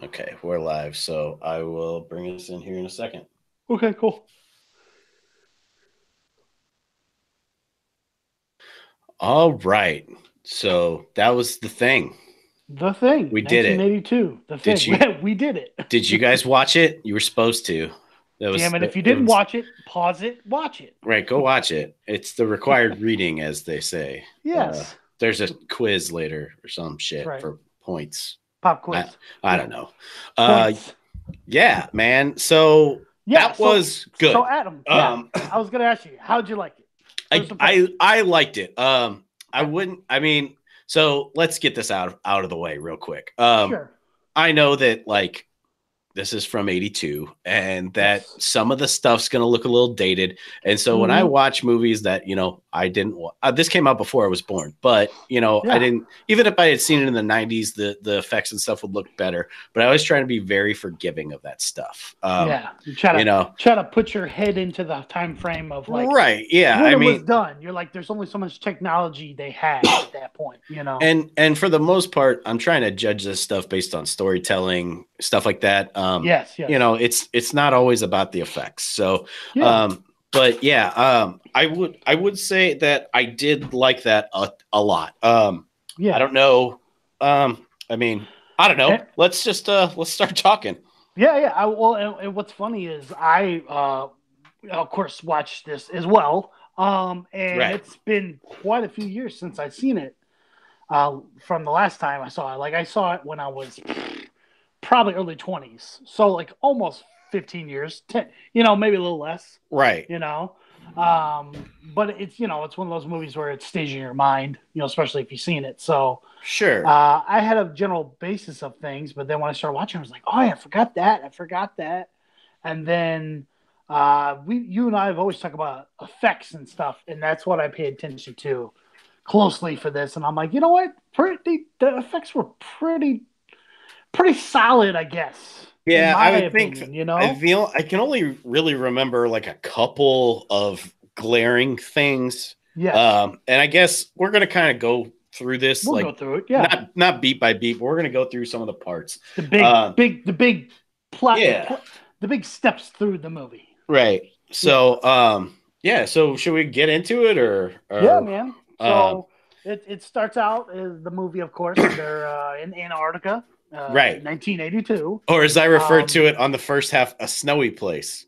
Okay, we're live, so I will bring us in here in a second. Okay, cool. All right, so that was the thing. The Thing, We did it. 1982. The Did Thing. you? We did it. Did you guys watch it? You were supposed to. That was Damn it. If you it didn't was watch it, pause it, watch it. right. Go watch it. It's the required reading, as they say. Yes. There's a quiz later or some That's shit right. for points. Pop I quiz. I Yeah. don't know. Uh, Points. yeah, man. So Yeah. that So, was so good. Adam, yeah, Um, I was going to ask you, how'd you like it? First I and I foremost. I liked it. I Okay. wouldn't. I mean, so let's get this out of the way real quick. Sure. I know that like this is from 82 and that Yes. some of the stuff's going to look a little dated. And so when I Mm-hmm. watch movies that, I didn't, this came out before I was born, but I Yeah. didn't, even if I had seen it in the 90s, the effects and stuff would look better, but I always try to be very forgiving of that stuff. Yeah. You try You to know, try to put your head into the time frame of like right. Yeah. when I it was mean, done. You're like, there's only so much technology they had at that point. and for the most part, I'm trying to judge this stuff based on storytelling, stuff like that. Yes, yes. It's not always about the effects. So, Yeah. um, but yeah, I would say that I did like that a lot. I Yeah. don't know. I mean, I don't know. And, Let's start talking. yeah, yeah. And what's funny is I of course, watched this as well. And Right. it's been quite a few years since I've seen it. From the last time I saw it, like I saw it when I was probably early 20s, so like almost 15 years, 10, maybe a little less, Right. you know. But it's one of those movies where it stays in your mind, especially if you've seen it. So Sure. I had a general basis of things, but then when I started watching, I was like, oh, yeah, I forgot that. I forgot that. And then you and I have always talked about effects and stuff, and that's what I pay attention to closely for this. And I'm like, you know what? The effects were pretty solid, I guess, in Yeah, my I would think opinion. I can only really remember like a couple of glaring things. Yes, And I guess we're gonna kind of go through this we'll like go through it. Yeah, not beat by beat, but we're gonna go through some of the parts. the Um, big plot, yeah, the big steps through the movie. right. Yeah. So yeah, so should we get into it Yeah, or man. um So it starts out as the movie, of course. They're in Antarctica, right. 1982. Or as I referred Um, to it on the first half, a snowy place.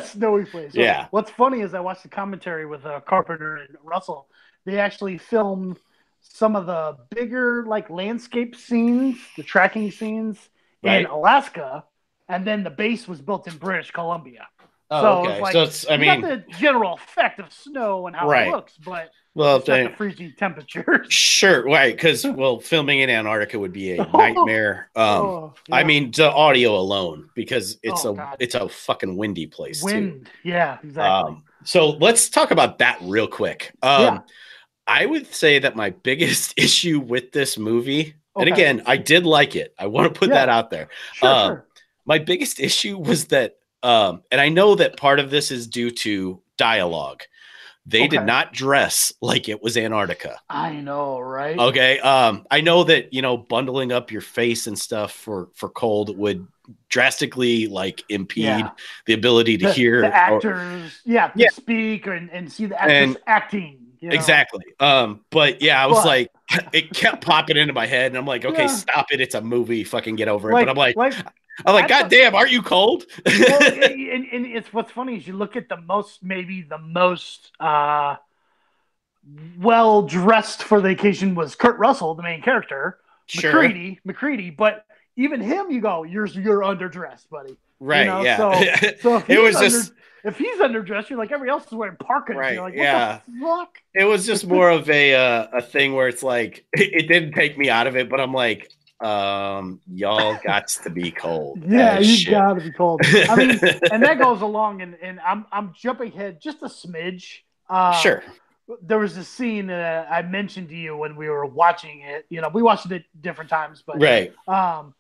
snowy place. So Yeah. what's funny is I watched the commentary with Carpenter and Russell. They actually filmed some of the bigger like landscape scenes, the tracking scenes in Right. Alaska, and then the base was built in British Columbia. Oh, So it's okay. So like it's I you got mean, the general effect of snow and how it right. looks, but Well, it's not the freezing temperatures. sure, right? Because filming in Antarctica would be a oh, nightmare. I yeah. mean, the audio alone, because it's Oh a God. it's a fucking windy place too. Wind. Yeah, exactly. So let's talk about that real quick. Yeah. I would say that my biggest issue with this movie, and Okay. again, I did like it. I want to put that Yeah. out there. Sure, Um, sure. my biggest issue was that, and I know that part of this is due to dialogue. They did Okay. not dress like it was Antarctica. I know, right? Okay. I know that, bundling up your face and stuff for cold would drastically like impede Yeah. the ability to The hear or actors, yeah, to yeah, speak and see the actors and acting. exactly. But yeah, I was But like, it kept popping into my head, and I'm like, okay, yeah, stop it. It's a movie. Fucking get over it. But like like I'm like, I God thought. damn, aren't you cold? Well, and it's what's funny is you look at the most well dressed for the occasion was Kurt Russell, the main character, Sure. McCready, but even him, you go, you're underdressed, buddy. Right. Yeah. So It was just if he's underdressed, you're like everybody else is wearing parkas. right. You're like, what the Yeah. fuck? It was just more of a thing where it's like it didn't take me out of it, but I'm like, y'all got to be cold Yeah, as you shit. gotta be cold. I mean, and that goes along, and I'm jumping ahead just a smidge. Sure. There was a scene that I mentioned to you when we were watching it. We watched it at different times, but Right. um,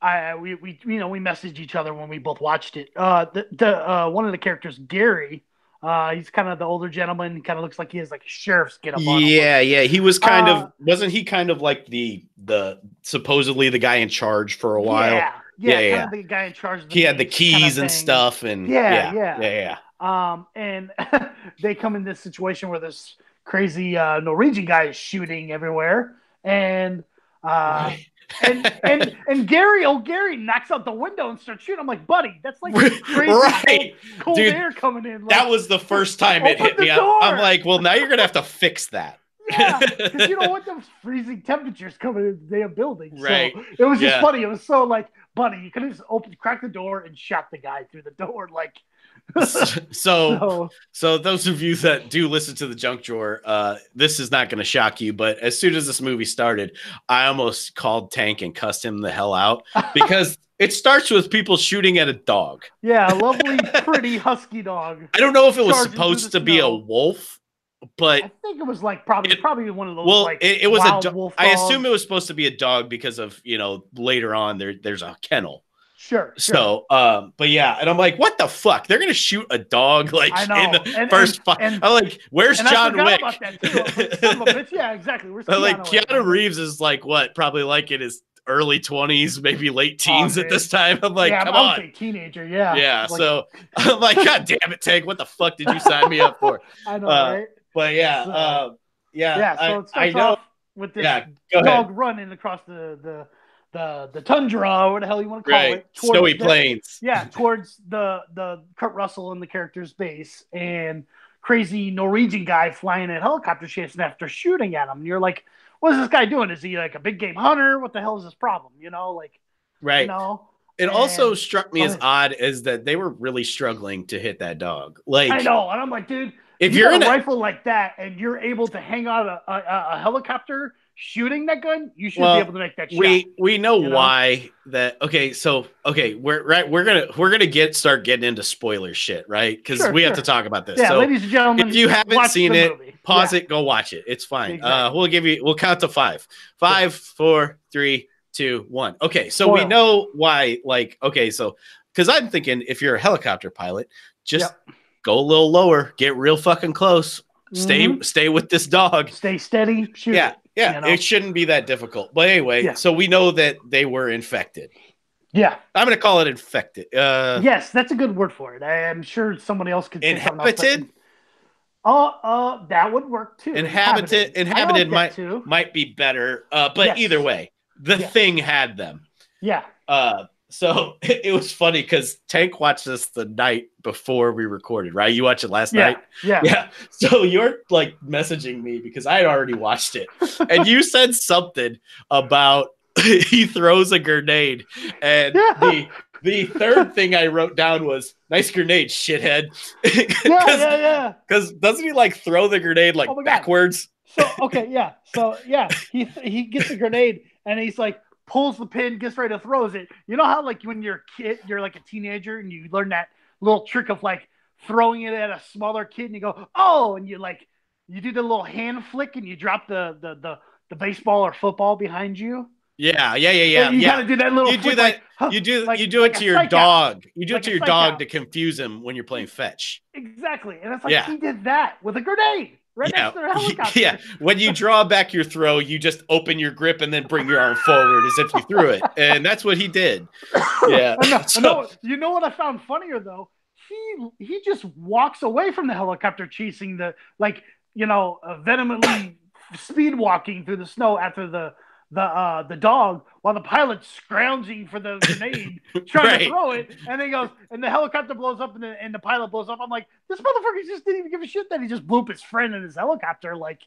we messaged each other when we both watched it. The one of the characters, Gary, He's kind of the older gentleman. He kind of looks like he has like a sheriff's get up on him. Yeah, yeah. He was kind of wasn't he kind of like the supposedly the guy in charge for a while? Yeah, kind of the guy in charge of the he had the base keys kind of and stuff, and yeah. And they come in this situation where this crazy Norwegian guy is shooting everywhere, and and Gary knocks out the window and starts shooting. I'm like, buddy, that's like crazy cold air coming in. Like, that was the first time it hit me. I'm like, well, now you're gonna have to fix that. Yeah, because you don't want those freezing temperatures coming in the damn building. Right. So it was just funny. It was so like, buddy, you could have just cracked the door and shot the guy through the door. Like, so those of you that do listen to the Junk Drawer, this is not going to shock you, but as soon as this movie started, I almost called Tank and cussed him the hell out because it starts with people shooting at a dog. Yeah, a lovely, pretty husky dog. I don't know if it was supposed to be a wolf, but I think it was like probably one of those. Well, like it was wild wolf dogs. I assume it was supposed to be a dog because of later on there's a kennel. Sure. So, but yeah, and I'm like, what the fuck? They're gonna shoot a dog like in the first fight. I'm like, where's John Wick? About that too. Like, son of a bitch. Yeah, exactly. Where's Keanu Reeves is like what? Probably like in his early 20s, maybe late teens at this time. I'm like, come on, a teenager. Yeah. Yeah. Like, so I'm like, God damn it, Tank, what the fuck did you sign me up for? I know, right? But yeah, So it starts off with this dog running across the tundra, or what the hell you want to call it, snowy plains. Yeah, towards the Kurt Russell and the character's base, and crazy Norwegian guy flying a helicopter chasing after shooting at him. And you're like, what is this guy doing? Is he like a big game hunter? What the hell is his problem? Right. It also struck me as odd is that they were really struggling to hit that dog. Like, I know, and I'm like, dude, if you're in a rifle like that and you're able to hang out a helicopter shooting that gun, you should be able to make that shot. We know why that. Okay, we're gonna start getting into spoiler shit, right? Because we have to talk about this. Yeah, so ladies and gentlemen, if you haven't seen it, pause it, go watch it. It's fine. Exactly. We'll count to 5. 5, 4, 3, 2, 1. Okay, so we know why. Like, okay, so because I'm thinking if you're a helicopter pilot, just go a little lower, get real fucking close, stay with this dog, stay steady, shoot. Yeah, it shouldn't be that difficult. But anyway, so we know that they were infected. Yeah. I'm going to call it infected. Yes, that's a good word for it. I'm sure somebody else could say inhabited. That would work too. Inhabited might be better. But either way, the thing had them. Yeah. So it was funny because Tank watched this the night before we recorded, right? You watched it last night? Yeah. So you're like messaging me because I had already watched it. And you said something about he throws a grenade. And the third thing I wrote down was, nice grenade, shithead. Yeah. Because doesn't he like throw the grenade like backwards? So, he gets the grenade and he's like, pulls the pin, gets ready to throws it. You know how like when you're a kid, you're like a teenager and you learn that little trick of like throwing it at a smaller kid and you go, oh, and you do the little hand flick and you drop the baseball or football behind you. Yeah. And you gotta do that little. You do that. You do it to your dog. You do it to your dog to confuse him when you're playing fetch. Exactly, and it's like he did that with a grenade. Right next to the helicopter. Yeah, when you draw back your throw, you just open your grip and then bring your arm forward as if you threw it, and that's what he did. Yeah. No, you know what I found funnier though? He just walks away from the helicopter, chasing vehemently speed walking through the snow after the dog, while the pilot's scrounging for the grenade, trying to throw it, and then goes, and the helicopter blows up, and the pilot blows up. I'm like, this motherfucker just didn't even give a shit that he just blew up his friend in his helicopter. Like,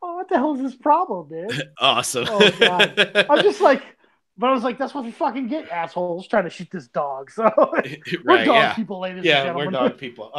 oh, what the hell is this problem, man? Awesome. Oh god, I'm just like, but I was like, that's what we fucking get, assholes, trying to shoot this dog. So we're dog people, ladies and gentlemen. We're dog people.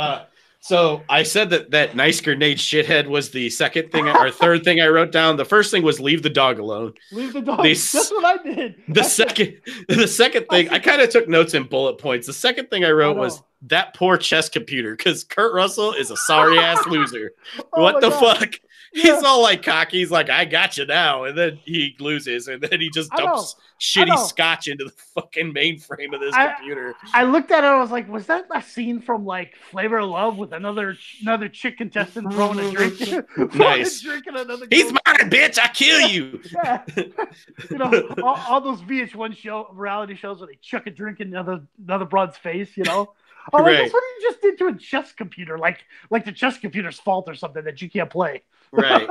So I said that nice grenade shithead was the second thing or third thing I wrote down. The first thing was leave the dog alone. Leave the dog. That's what I did. The second thing, I kind of took notes in bullet points. The second thing I wrote was that poor chess computer, because Kurt Russell is a sorry ass loser. What the fuck? He's all like cocky. He's like, I got you now. And then he loses. And then he just dumps shitty scotch into the fucking mainframe of this computer. I looked at it. I was like, was that a scene from like Flavor of Love with another chick contestant throwing a drink? Nice. He's mine, bitch. I kill you. Yeah. You know, all those VH1 reality shows where they chuck a drink in another broad's face, you know? Oh, like, that's what you just did to a chess computer. Like the chess computer's fault or something that you can't play. Right.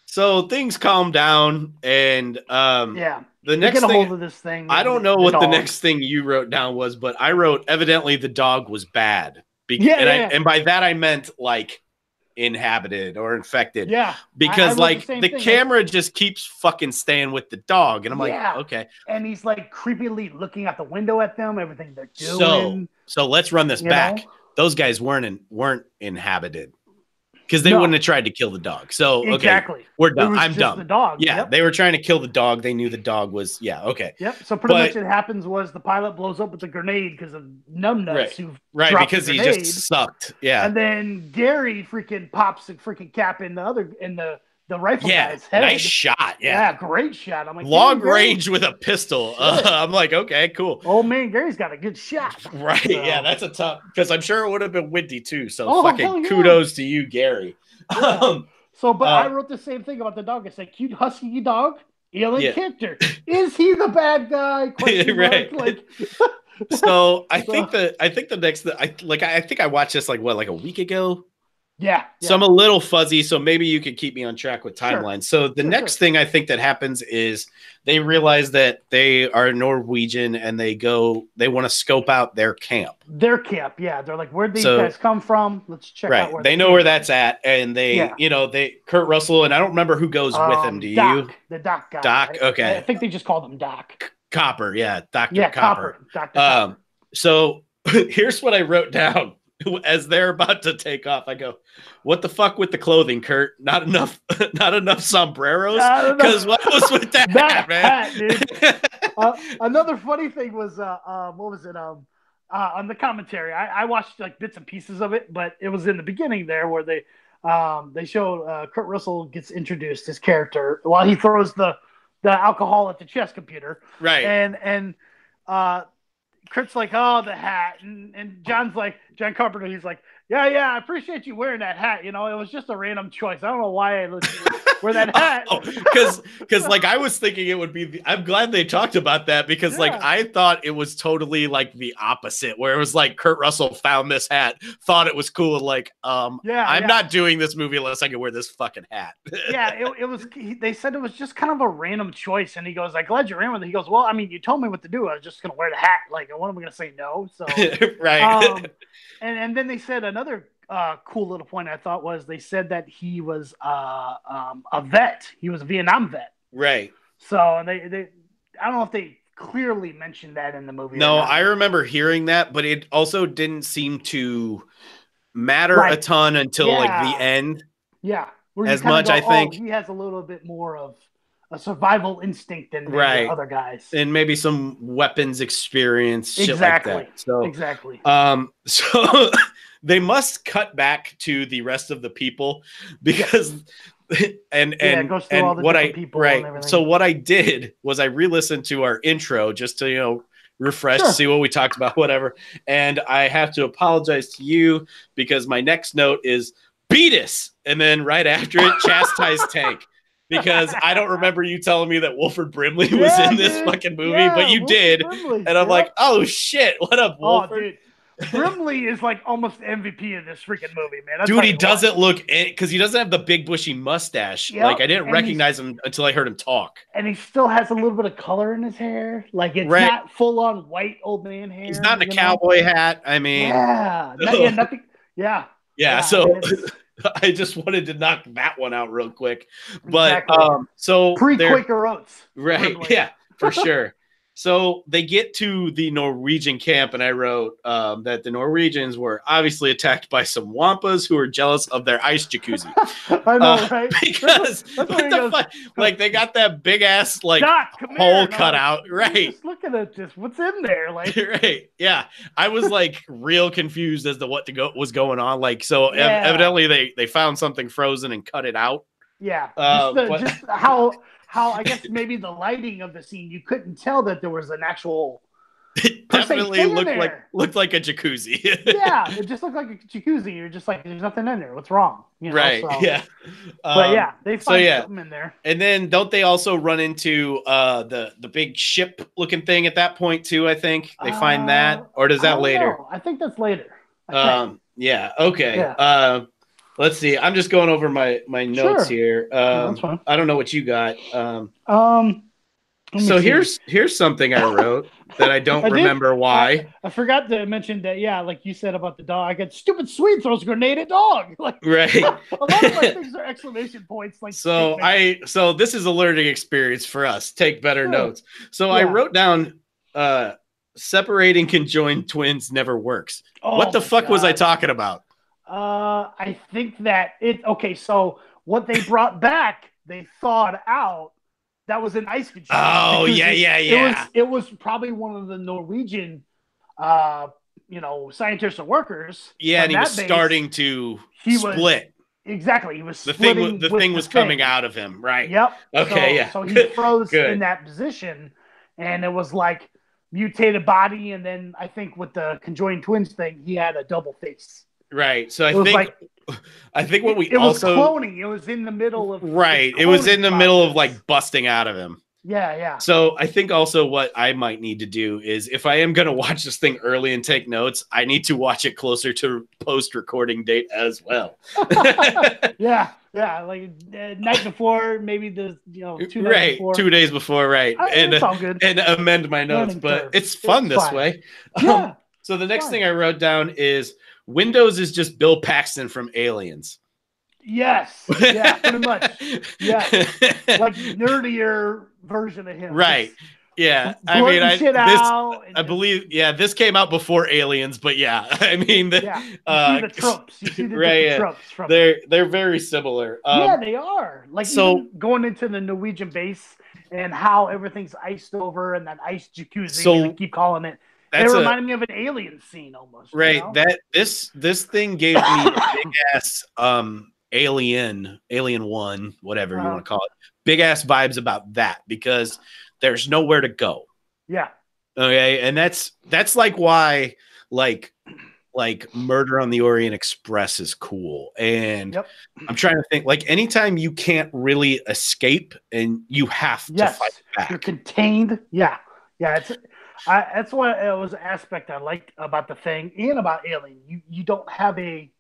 So things calm down, and the next thing, hold of this thing. I don't know what the next thing you wrote down was, but I wrote evidently the dog was bad. And by that I meant like inhabited or infected. Yeah. Because the camera just keeps fucking staying with the dog, and I'm like, okay. And he's like creepily looking out the window at them, everything they're doing. So let's run this back. Those guys weren't inhabited. Because they wouldn't have tried to kill the dog. So, okay, we're done. I'm dumb. The dog. Yeah, they were trying to kill the dog. They knew the dog was, okay. Yep, so pretty much what happens was the pilot blows up with a grenade because of numbnuts who because he just sucked. Yeah. And then Gary freaking pops a freaking cap in the rifle guy's head. Nice shot. Yeah, great shot. I'm like, long range with a pistol. I'm like, okay, cool. Old man Gary's got a good shot. Right. So. Yeah, that's a tough, because I'm sure it would have been windy too. So fucking kudos to you, Gary. Yeah. I wrote the same thing about the dog. I said, cute husky dog, alien character. Is he the bad guy? Right. So I think the next, I think I watched this like a week ago. Yeah. So I'm a little fuzzy, so maybe you could keep me on track with timelines. So the next thing I think that happens is they realize that they are Norwegian and they want to scope out their camp. Yeah. They're like, where'd these guys come from? Let's check out where they know where that's at. And they, Kurt Russell, and I don't remember who goes with him. Do you? The Doc guy. Doc, okay. I think they just called him Doc. Copper, yeah. Dr. Copper. Dr. Copper. So here's what I wrote down. As they're about to take off, I go, what the fuck with the clothing, Kurt? Not enough sombreros? Because what was with that hat, man? Dude. Another funny thing was, what was it? On the commentary, I watched like bits and pieces of it, but it was in the beginning there where they showed Kurt Russell gets introduced, his character, while he throws the alcohol at the chess computer. Right. And Kurt's like, oh, the hat. And John Carpenter, he's like, yeah, I appreciate you wearing that hat. You know, it was just a random choice. I don't know why I wear that hat. Because like I was thinking it would be, I'm glad they talked about that because like I thought it was totally like the opposite, where it was like Kurt Russell found this hat, thought it was cool. Like, I'm not doing this movie unless I can wear this fucking hat. It was, they said it was just kind of a random choice. And he goes, I'm glad you're in with it. He goes, well, I mean, you told me what to do. I was just going to wear the hat. Like, what am I going to say no? So, right. And then they said another cool little point I thought was they said that he was a vet. He was a Vietnam vet. Right. So and they I don't know if they clearly mentioned that in the movie. No, I remember hearing that, but it also didn't seem to matter a ton until like the end. Yeah. As much, I think. He has a little bit more of a survival instinct than the other guys, and maybe some weapons experience. Exactly. Shit like that. So exactly. So they must cut back to the rest of the people because, and what I So what I did was I re-listened to our intro just to refresh, see what we talked about, whatever. And I have to apologize to you because my next note is Beatus, and then right after it, chastise Tank. Because I don't remember you telling me that Wolford Brimley was in this fucking movie, but you did. Brimley. And I'm like, oh shit, what up, Wolford? Oh, dude. Brimley is like almost MVP in this freaking movie, man. Dude, he doesn't look, because he doesn't have the big bushy mustache. Yep. Like I didn't recognize him until I heard him talk. And he still has a little bit of color in his hair. Like it's not full on white old man hair. He's not in a cowboy hat. I mean, nothing. Yeah. So I just wanted to knock that one out real quick. But so pre-Quaker Oats. Right. Yeah, for sure. So they get to the Norwegian camp, and I wrote that the Norwegians were obviously attacked by some wampas who were jealous of their ice jacuzzi. I know, right? Because that's what the fuck? Like they got that big ass like hole cut out, right? Just looking at this, what's in there? Like, right? Yeah, I was like real confused as to what was going on. Like, so evidently they found something frozen and cut it out. Yeah, just how I guess maybe the lighting of the scene, you couldn't tell that there was an actual. It definitely looked like a jacuzzi. Yeah, it just looked like a jacuzzi. You're just like, there's nothing in there. What's wrong? You know, right? So, yeah. But yeah, they find something in there. And then don't they also run into the big ship looking thing at that point too? I think they find that, or does that later? Know. I think that's later. Yeah. Okay. Yeah. Let's see. I'm just going over my notes here. That's fine. I don't know what you got. So here's something I wrote that I don't remember why. I forgot to mention that. Yeah, like you said about the dog. I got stupid Swede throws a grenade at dog. Like, right. A lot of my things are exclamation points. Like, so this is a learning experience for us. Take better notes. So I wrote down separating conjoined twins never works. What the fuck was I talking about? I think that so what they brought back, they thawed out. That was an ice control. Oh, yeah. It was probably one of the Norwegian, scientists or workers. Yeah, and he was starting to split. Exactly, he was splitting. The thing was coming out of him, right? Yep. Okay, So he froze in that position, and it was like mutated body, and then I think with the conjoined twins thing, he had a double face. Right. So I think what we also was cloning. It was in the middle of it was in the middle of like busting out of him. Yeah. So I think also what I might need to do is if I am going to watch this thing early and take notes, I need to watch it closer to post recording date as well. Yeah. Like night before, maybe 2 days before. 2 days before, right? It's all good. And amend my notes, but it's fun this way. Yeah. So the next thing I wrote down is Windows is just Bill Paxton from Aliens. Yes. Yeah, pretty much. Yeah. Like nerdier version of him. Right. Yeah. I mean, I believe, this came out before Aliens, but yeah. I mean, you see the tropes. You see the tropes from they're very similar. Yeah, they are. Like even going into the Norwegian base and how everything's iced over and that ice jacuzzi, they keep calling it. They reminded me of an Alien scene almost. Right. You know? That this thing gave me big ass Alien 1, whatever you want to call it. Big ass vibes about that because there's nowhere to go. Yeah. Okay. And that's like why like Murder on the Orient Express is cool. And I'm trying to think, like, anytime you can't really escape and you have to fight back. You're contained. Yeah. That's what it was an aspect I liked about the thing and about Alien. You don't have a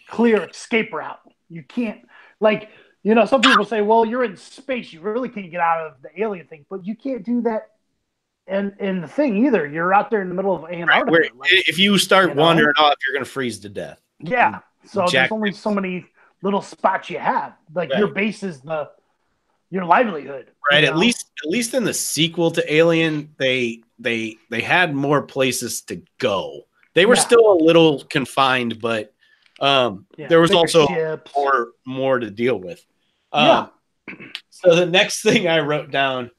clear escape route. You can't, some people say, well, you're in space. You really can't get out of the alien thing, but you can't do that in the thing either. You're out there in the middle of Antarctica. Right, if you start wandering off, you're going to freeze to death. Yeah. So there's only so many little spots you have. Your base is your livelihood. Right. At least in the sequel to Alien, they had more places to go. They were still a little confined, but there was also more to deal with. So the next thing I wrote down,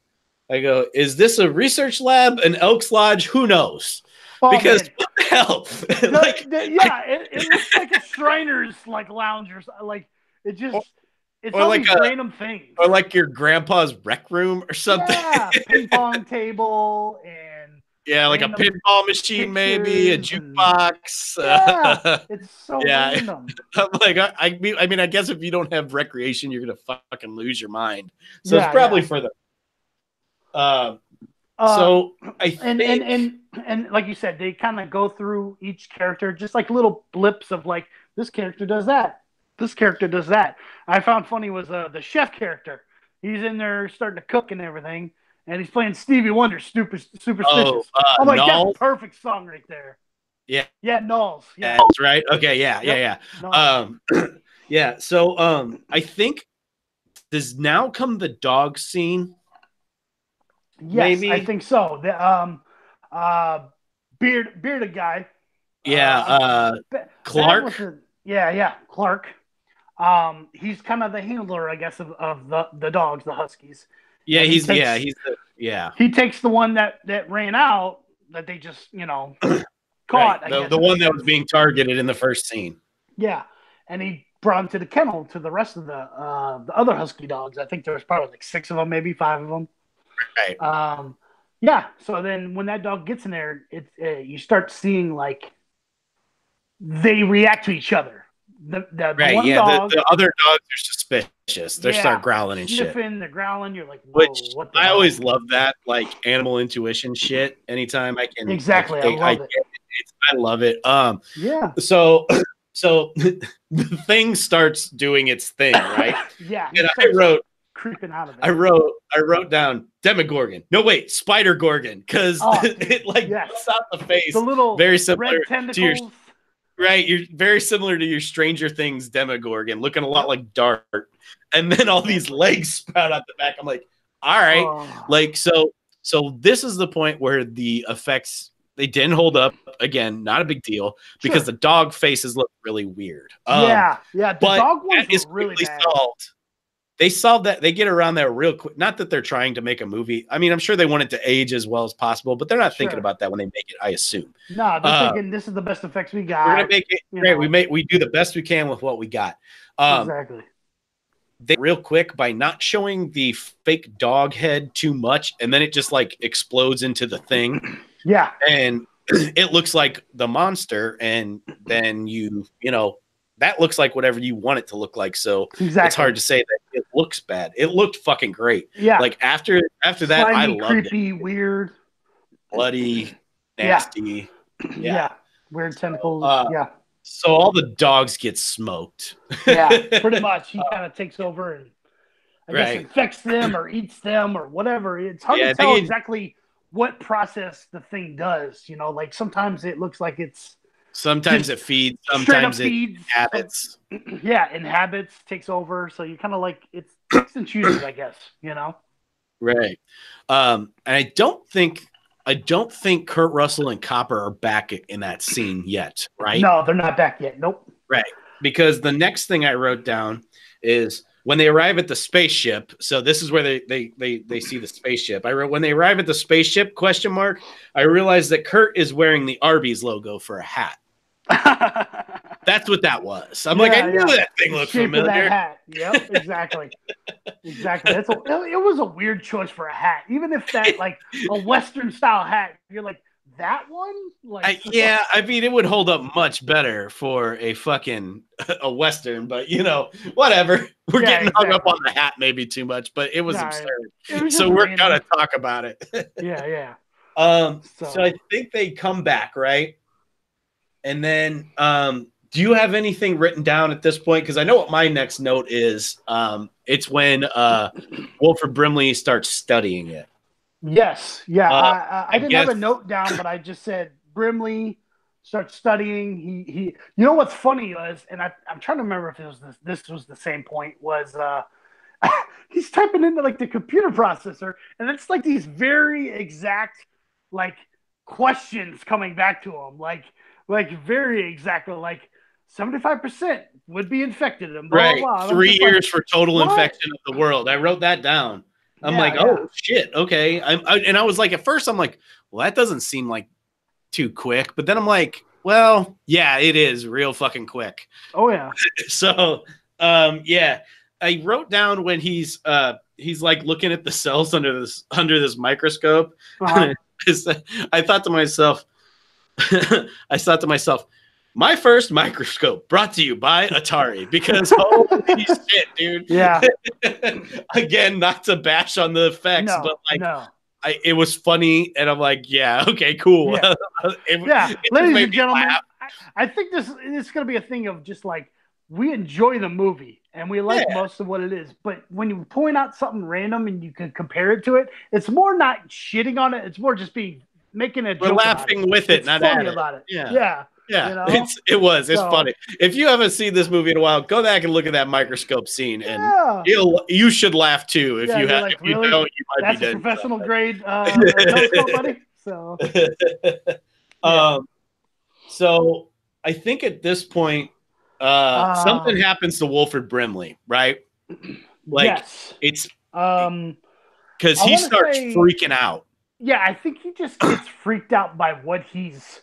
I go, is this a research lab, an Elks Lodge? Who knows? Because what the hell? It looks like a Shriners lounge or something. It just it's all these random things. Or like your grandpa's rec room or something. Yeah, ping pong table and like a pinball machine, maybe a jukebox. Yeah, it's so random. I'm like, I mean, I guess if you don't have recreation, you're gonna fucking lose your mind. So it's probably for the. So I think, and like you said, they kind of go through each character, just like little blips of like this character does that, this character does that. I found funny was the chef character. He's in there starting to cook and everything. And he's playing Stevie Wonder, Superstitious. I'm like, that's a perfect song right there. Yeah. Yeah, Knowles. Yeah. That's right. Okay, yeah. So I think does now come the dog scene. Yes, maybe. I think so. The bearded guy. Yeah, Bad Clark. with the Clark. He's kind of the handler, I guess, of the dogs, the Huskies. Yeah, And he's yeah. he takes the one that ran out that they just Right. caught. I guess The in a one that was sense. being targeted in the first scene. Yeah, and he brought him to the kennel to the rest of the other husky dogs. I think there was probably like 6 of them, maybe 5 of them. Right. Yeah. So then when that dog gets in there, you start seeing like they react to each other. The Right. one Yeah. dog, The other dogs are suspicious. They start growling and shit. sniffing, they're growling. You're like, whoa, Which what the I hell? always love that, like animal intuition shit. Anytime I can, Exactly, I love it. I love it. Yeah. So the thing starts doing its thing, right? Yeah. And I wrote creeping out of it. I wrote down Demogorgon. No, wait, Spider Gorgon, because it like busts out the face. The little very similar red tentacles. to your right. You're very similar to your Stranger Things Demogorgon, looking a lot like Dart. And then all these legs sprout out the back. I'm like, all right, like so this is the point where the effects they didn't hold up. Again, not a big deal because the dog faces look really weird. The dog ones is really bad. Solved. They solved that. They get around that real quick. Not that they're trying to make a movie. I mean, I'm sure they want it to age as well as possible, but they're not thinking about that when they make it, I assume. No, they're thinking this is the best effects we got. We're gonna make it great. We do the best we can with what we got. Exactly. They real quick by not showing the fake dog head too much, and then it just like explodes into the thing. Yeah. And it looks like the monster, and then you know that looks like whatever you want it to look like. So it's hard to say that it looks bad. It looked fucking great. Yeah. Like after that, slimy, I loved creepy, it. weird, bloody, nasty. Yeah. Weird tentacles. So all the dogs get smoked. Yeah, pretty much. He kind of takes over and I guess infects them or eats them or whatever. It's hard to tell exactly what process the thing does. You know, like sometimes it looks like it's sometimes it feeds, sometimes it inhabits. Inhabits, takes over. So you kind of like it's picks and chooses, I guess. You know, right? And I don't think Kurt Russell and Copper are back in that scene yet, right? No, they're not back yet. Nope. Right, because the next thing I wrote down is when they arrive at the spaceship. So this is where they see the spaceship. I wrote when they arrive at the spaceship ? I realized that Kurt is wearing the Arby's logo for a hat. That's what that was. I'm like, I knew that thing looked familiar. That hat. Yep, exactly. Exactly. It was a weird choice for a hat. Even if that like a Western style hat, you're like, that one? Like I mean it would hold up much better for a fucking a Western, but you know, whatever. We're getting hung up on the hat maybe too much, but it was absurd. So we're gonna talk about it. So I think they come back, right? And then do you have anything written down at this point? Because I know what my next note is. It's when Wilford Brimley starts studying it. Yes. Yeah. I didn't have a note down, but I just said Brimley starts studying. He you know what's funny was, and I'm trying to remember if it was this was the same point, was he's typing into like the computer processor, and it's like these very exact like questions coming back to him. Like very exactly like 75% would be infected and blah, right. blah, blah. 3 years for total infection of the world. I wrote that down. I'm like, oh shit, okay. And I was like, at first I'm like, well, that doesn't seem like too quick. But then I'm like, well, yeah, it is real fucking quick. Oh yeah. So I wrote down when he's like looking at the cells under this microscope. I thought to myself, my first microscope brought to you by Atari, because holy shit, dude. Yeah. Again, not to bash on the effects, but like it was funny, and I'm like, yeah, okay, cool. Yeah, ladies and gentlemen, I think this is going to be a thing of just like we enjoy the movie and we like most of what it is, but when you point out something random and you can compare it to it, it's more not shitting on it. It's more just making a joke. We're laughing with it, it's not funny at about it. Yeah. Yeah, you know? It's funny. If you haven't seen this movie in a while, go back and look at that microscope scene, and you should laugh too. If you have, like, if really? you don't, you might That's be a dead. Professional grade telescope, buddy. So, so I think at this point, something happens to Wolford Brimley, right? Like yes, it's because I he want to starts say, freaking out. yeah, I think he just gets freaked out by what he's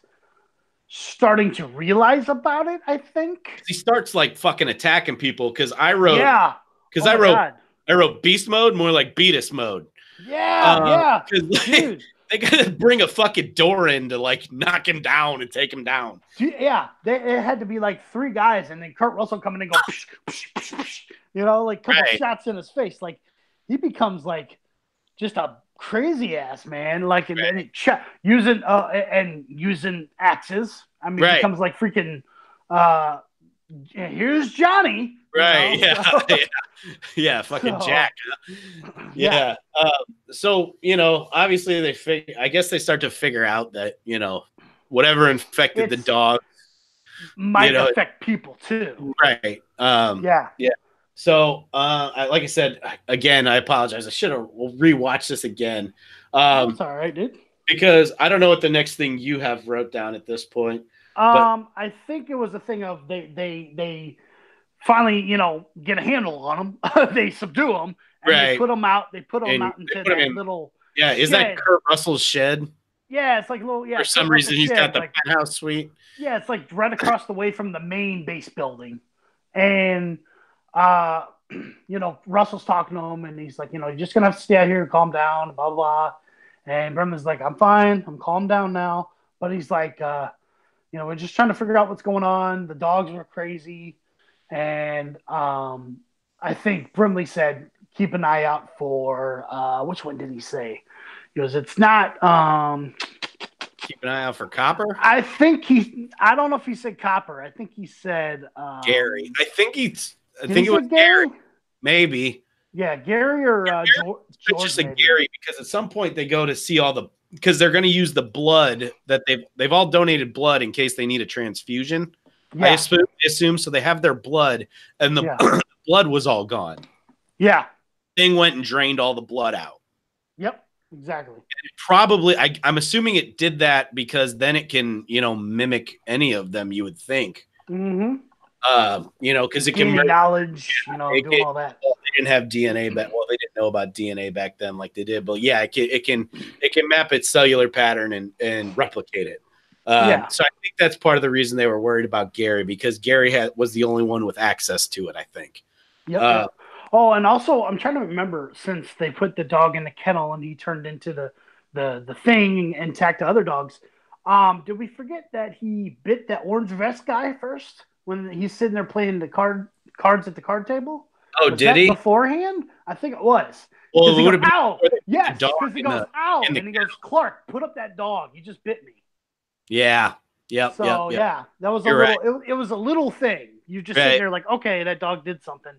starting to realize about it. I think He starts like fucking attacking people because I wrote oh my God. I wrote beast mode, more like Beatus mode. Yeah, dude. They gotta bring a fucking door in to like knock him down and take him down. Yeah, it had to be like 3 guys, and then Kurt Russell come in and go, psh, psh, psh, psh, you know, like a couple shots in his face. Like he becomes like just a crazy ass man, like and using axes. I mean, becomes like freaking. Here's Johnny. Right. You know? Yeah. Fucking Jack. Yeah. So obviously I guess they start to figure out that whatever infected the dog might affect people too. Right. Yeah. So, like I said, again, I apologize. I should have rewatched this again. That's all right, dude. Because I don't know what the next thing you have wrote down at this point. I think it was a thing of they finally, get a handle on them. They subdue them and they put them out. They put them out into that little. Yeah, is that Kurt Russell's shed? Yeah, it's like a little. Yeah, for some reason, he's got the penthouse suite. Yeah, it's like right across the way from the main base building, and Russell's talking to him, and he's like, you're just gonna have to stay out here and calm down, blah blah. And Brendan's like, I'm fine, I'm calmed down now. But he's like, we're just trying to figure out what's going on. The dogs were crazy. And I think Brimley said, keep an eye out for, which one did he say? He goes, it's not. Keep an eye out for Copper? I don't know if he said Copper. I think he said. Gary. I think it was Gary. Maybe. Yeah, Gary or George. It's just a Gary, because at some point they go to see because they're going to use the blood that they've all donated blood in case they need a transfusion. Yeah. I assume so. They have their blood, and the blood was all gone. Yeah, thing went and drained all the blood out. Yep, exactly. And probably, I'm assuming it did that because then it can mimic any of them. You would think. Mm-hmm. Because it can knowledge, doing all that. Well, they didn't have DNA back. Well, they didn't know about DNA back then like they did. But yeah, it can map its cellular pattern and replicate it. So I think that's part of the reason they were worried about Gary, because Gary was the only one with access to it, I think. Yep. And also I'm trying to remember, since they put the dog in the kennel and he turned into the thing and attacked the other dogs. Did we forget that he bit that orange vest guy first when he's sitting there playing the cards at the card table? Oh, did he? Beforehand? I think it was. Well, it would have been. Ow! Yes, because he goes, ow! And he goes, Clark, put up that dog. You just bit me. Yeah. Yep. So, yeah, that was it was a little thing. You just sit there like, okay, that dog did something,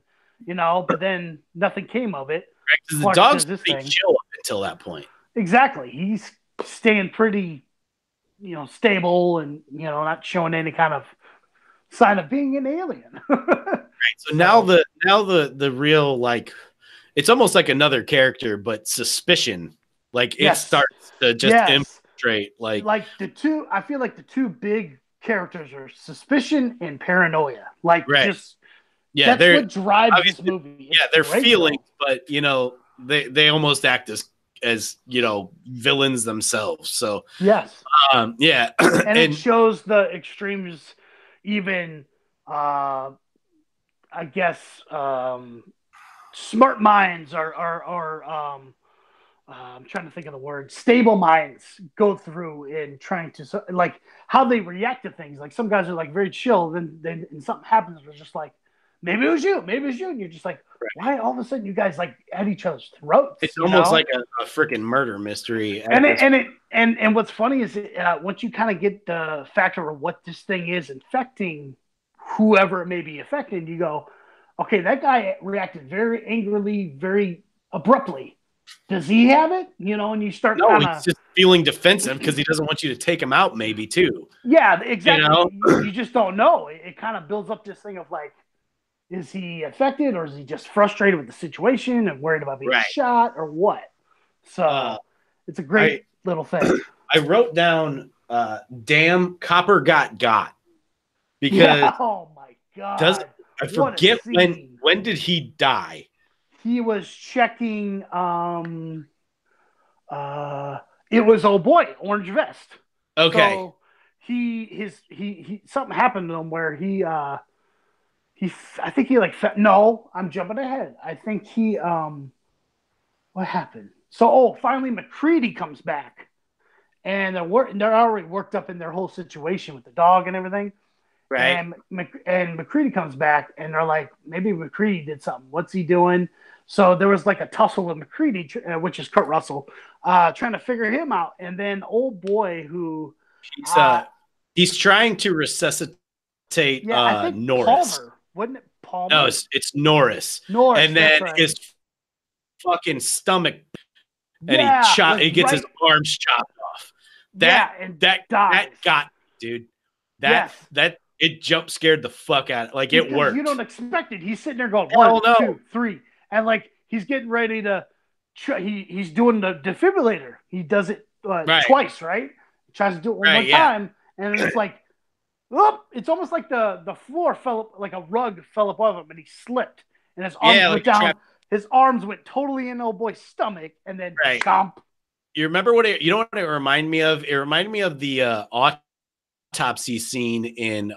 but then nothing came of it. Because the dog's pretty chill up until that point. Exactly. He's staying pretty, stable and, not showing any kind of sign of being an alien. Right. So now the real, like, it's almost like another character, but suspicion. Like it starts to just infiltrate. Like the two, I feel like the two big characters are suspicion and paranoia. Like that's what drives this movie. It's they're feelings, but they almost act as villains themselves. So and it shows the extremes. Even I guess smart minds are I'm trying to think of the word. Stable minds go through in trying to, like, how they react to things. Like, some guys are like very chill, then something happens, it's just like, maybe it was you, and you're just like, why all of a sudden you guys like at each other's throats? It's almost like a freaking murder mystery. And what's funny is once you kind of get the factor of what this thing is infecting, whoever it may be affecting, you go, okay, that guy reacted very angrily, very abruptly. does he have it? You know, and you start No, kind he's of just feeling defensive because he doesn't want you to take him out, maybe too. yeah, exactly. You know? You just don't know. It kind of builds up this thing of like, is he affected or is he just frustrated with the situation and worried about being Right. shot or what? So it's a great little thing. I wrote down, damn, Copper got. Because oh my God. I forget when did he die? He was checking it was old boy, Orange Vest. Okay. So he something happened to him where I think he like no, I'm jumping ahead. I think he what happened? So finally McCready comes back, and they're already worked up in their whole situation with the dog and everything. Right. And McCready comes back, and they're like, maybe McCready did something. What's he doing? So there was like a tussle with McCready, which is Kurt Russell, trying to figure him out. And then old boy who he's trying to resuscitate I think Norris. Palmer, wasn't it Palmer? No, it's Norris. And then his fucking stomach, and he gets his arms chopped off. That got, dude. That it jump scared the fuck out. Like, because it worked. You don't expect it. He's sitting there going 1, 2, 3, and like he's getting ready to. He's doing the defibrillator. He does it twice, right? He tries to do it one more time, and it's like, it's almost like the floor fell, like a rug fell above him, and he slipped, and his arms went down. His arms went totally in old boy's stomach, and then chomp. You remember what you know what it reminded me of? It reminded me of the autopsy scene in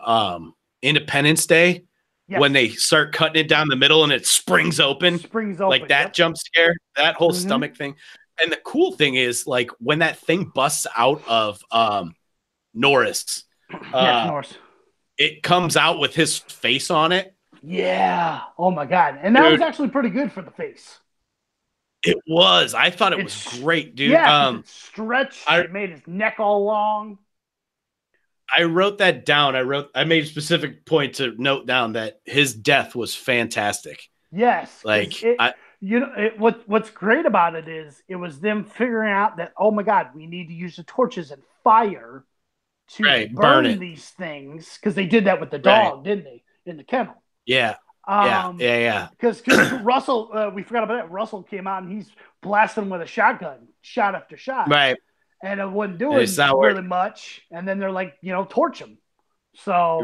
Independence Day, when they start cutting it down the middle and it springs open like that. Jump scare, that whole stomach thing. And the cool thing is, like, when that thing busts out of Norris, Norris, it comes out with his face on it. Yeah. Oh my God. And that was actually pretty good for the face. It was. I thought it was great, dude. Yeah, it stretched. It made his neck all long. I wrote that down. I made a specific point to note down that his death was fantastic. Yes. Like, what's great about it is it was them figuring out that, oh my God, we need to use the torches and fire to burn these things, because they did that with the dog, didn't they, in the kennel? Yeah. Because Russell, we forgot about that. Russell came out and he's blasting with a shotgun, shot after shot. Right. And it wasn't doing really much. And then they're like, torch him. So,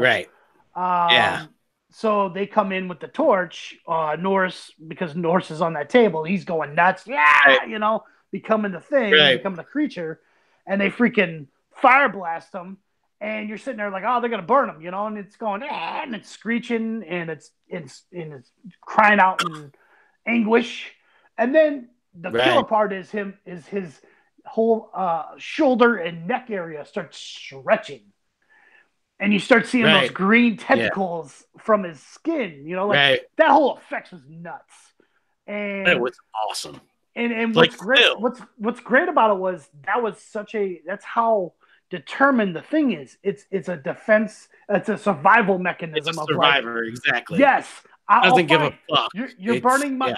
so they come in with the torch. Norris, because Norris is on that table, he's going nuts. Yeah, becoming the thing, becoming the creature. And they freaking fire blast him. And you're sitting there like, oh, they're gonna burn him, and it's going, and it's screeching, and it's it's crying out in anguish. And then the killer part is his whole shoulder and neck area starts stretching, and you start seeing those green tentacles from his skin. That whole effect was nuts, and it was awesome. And what's great about it was that's how determined the thing is. It's a defense. It's a survival mechanism. It's a survivor, exactly. Yes, doesn't give a fuck. You're burning my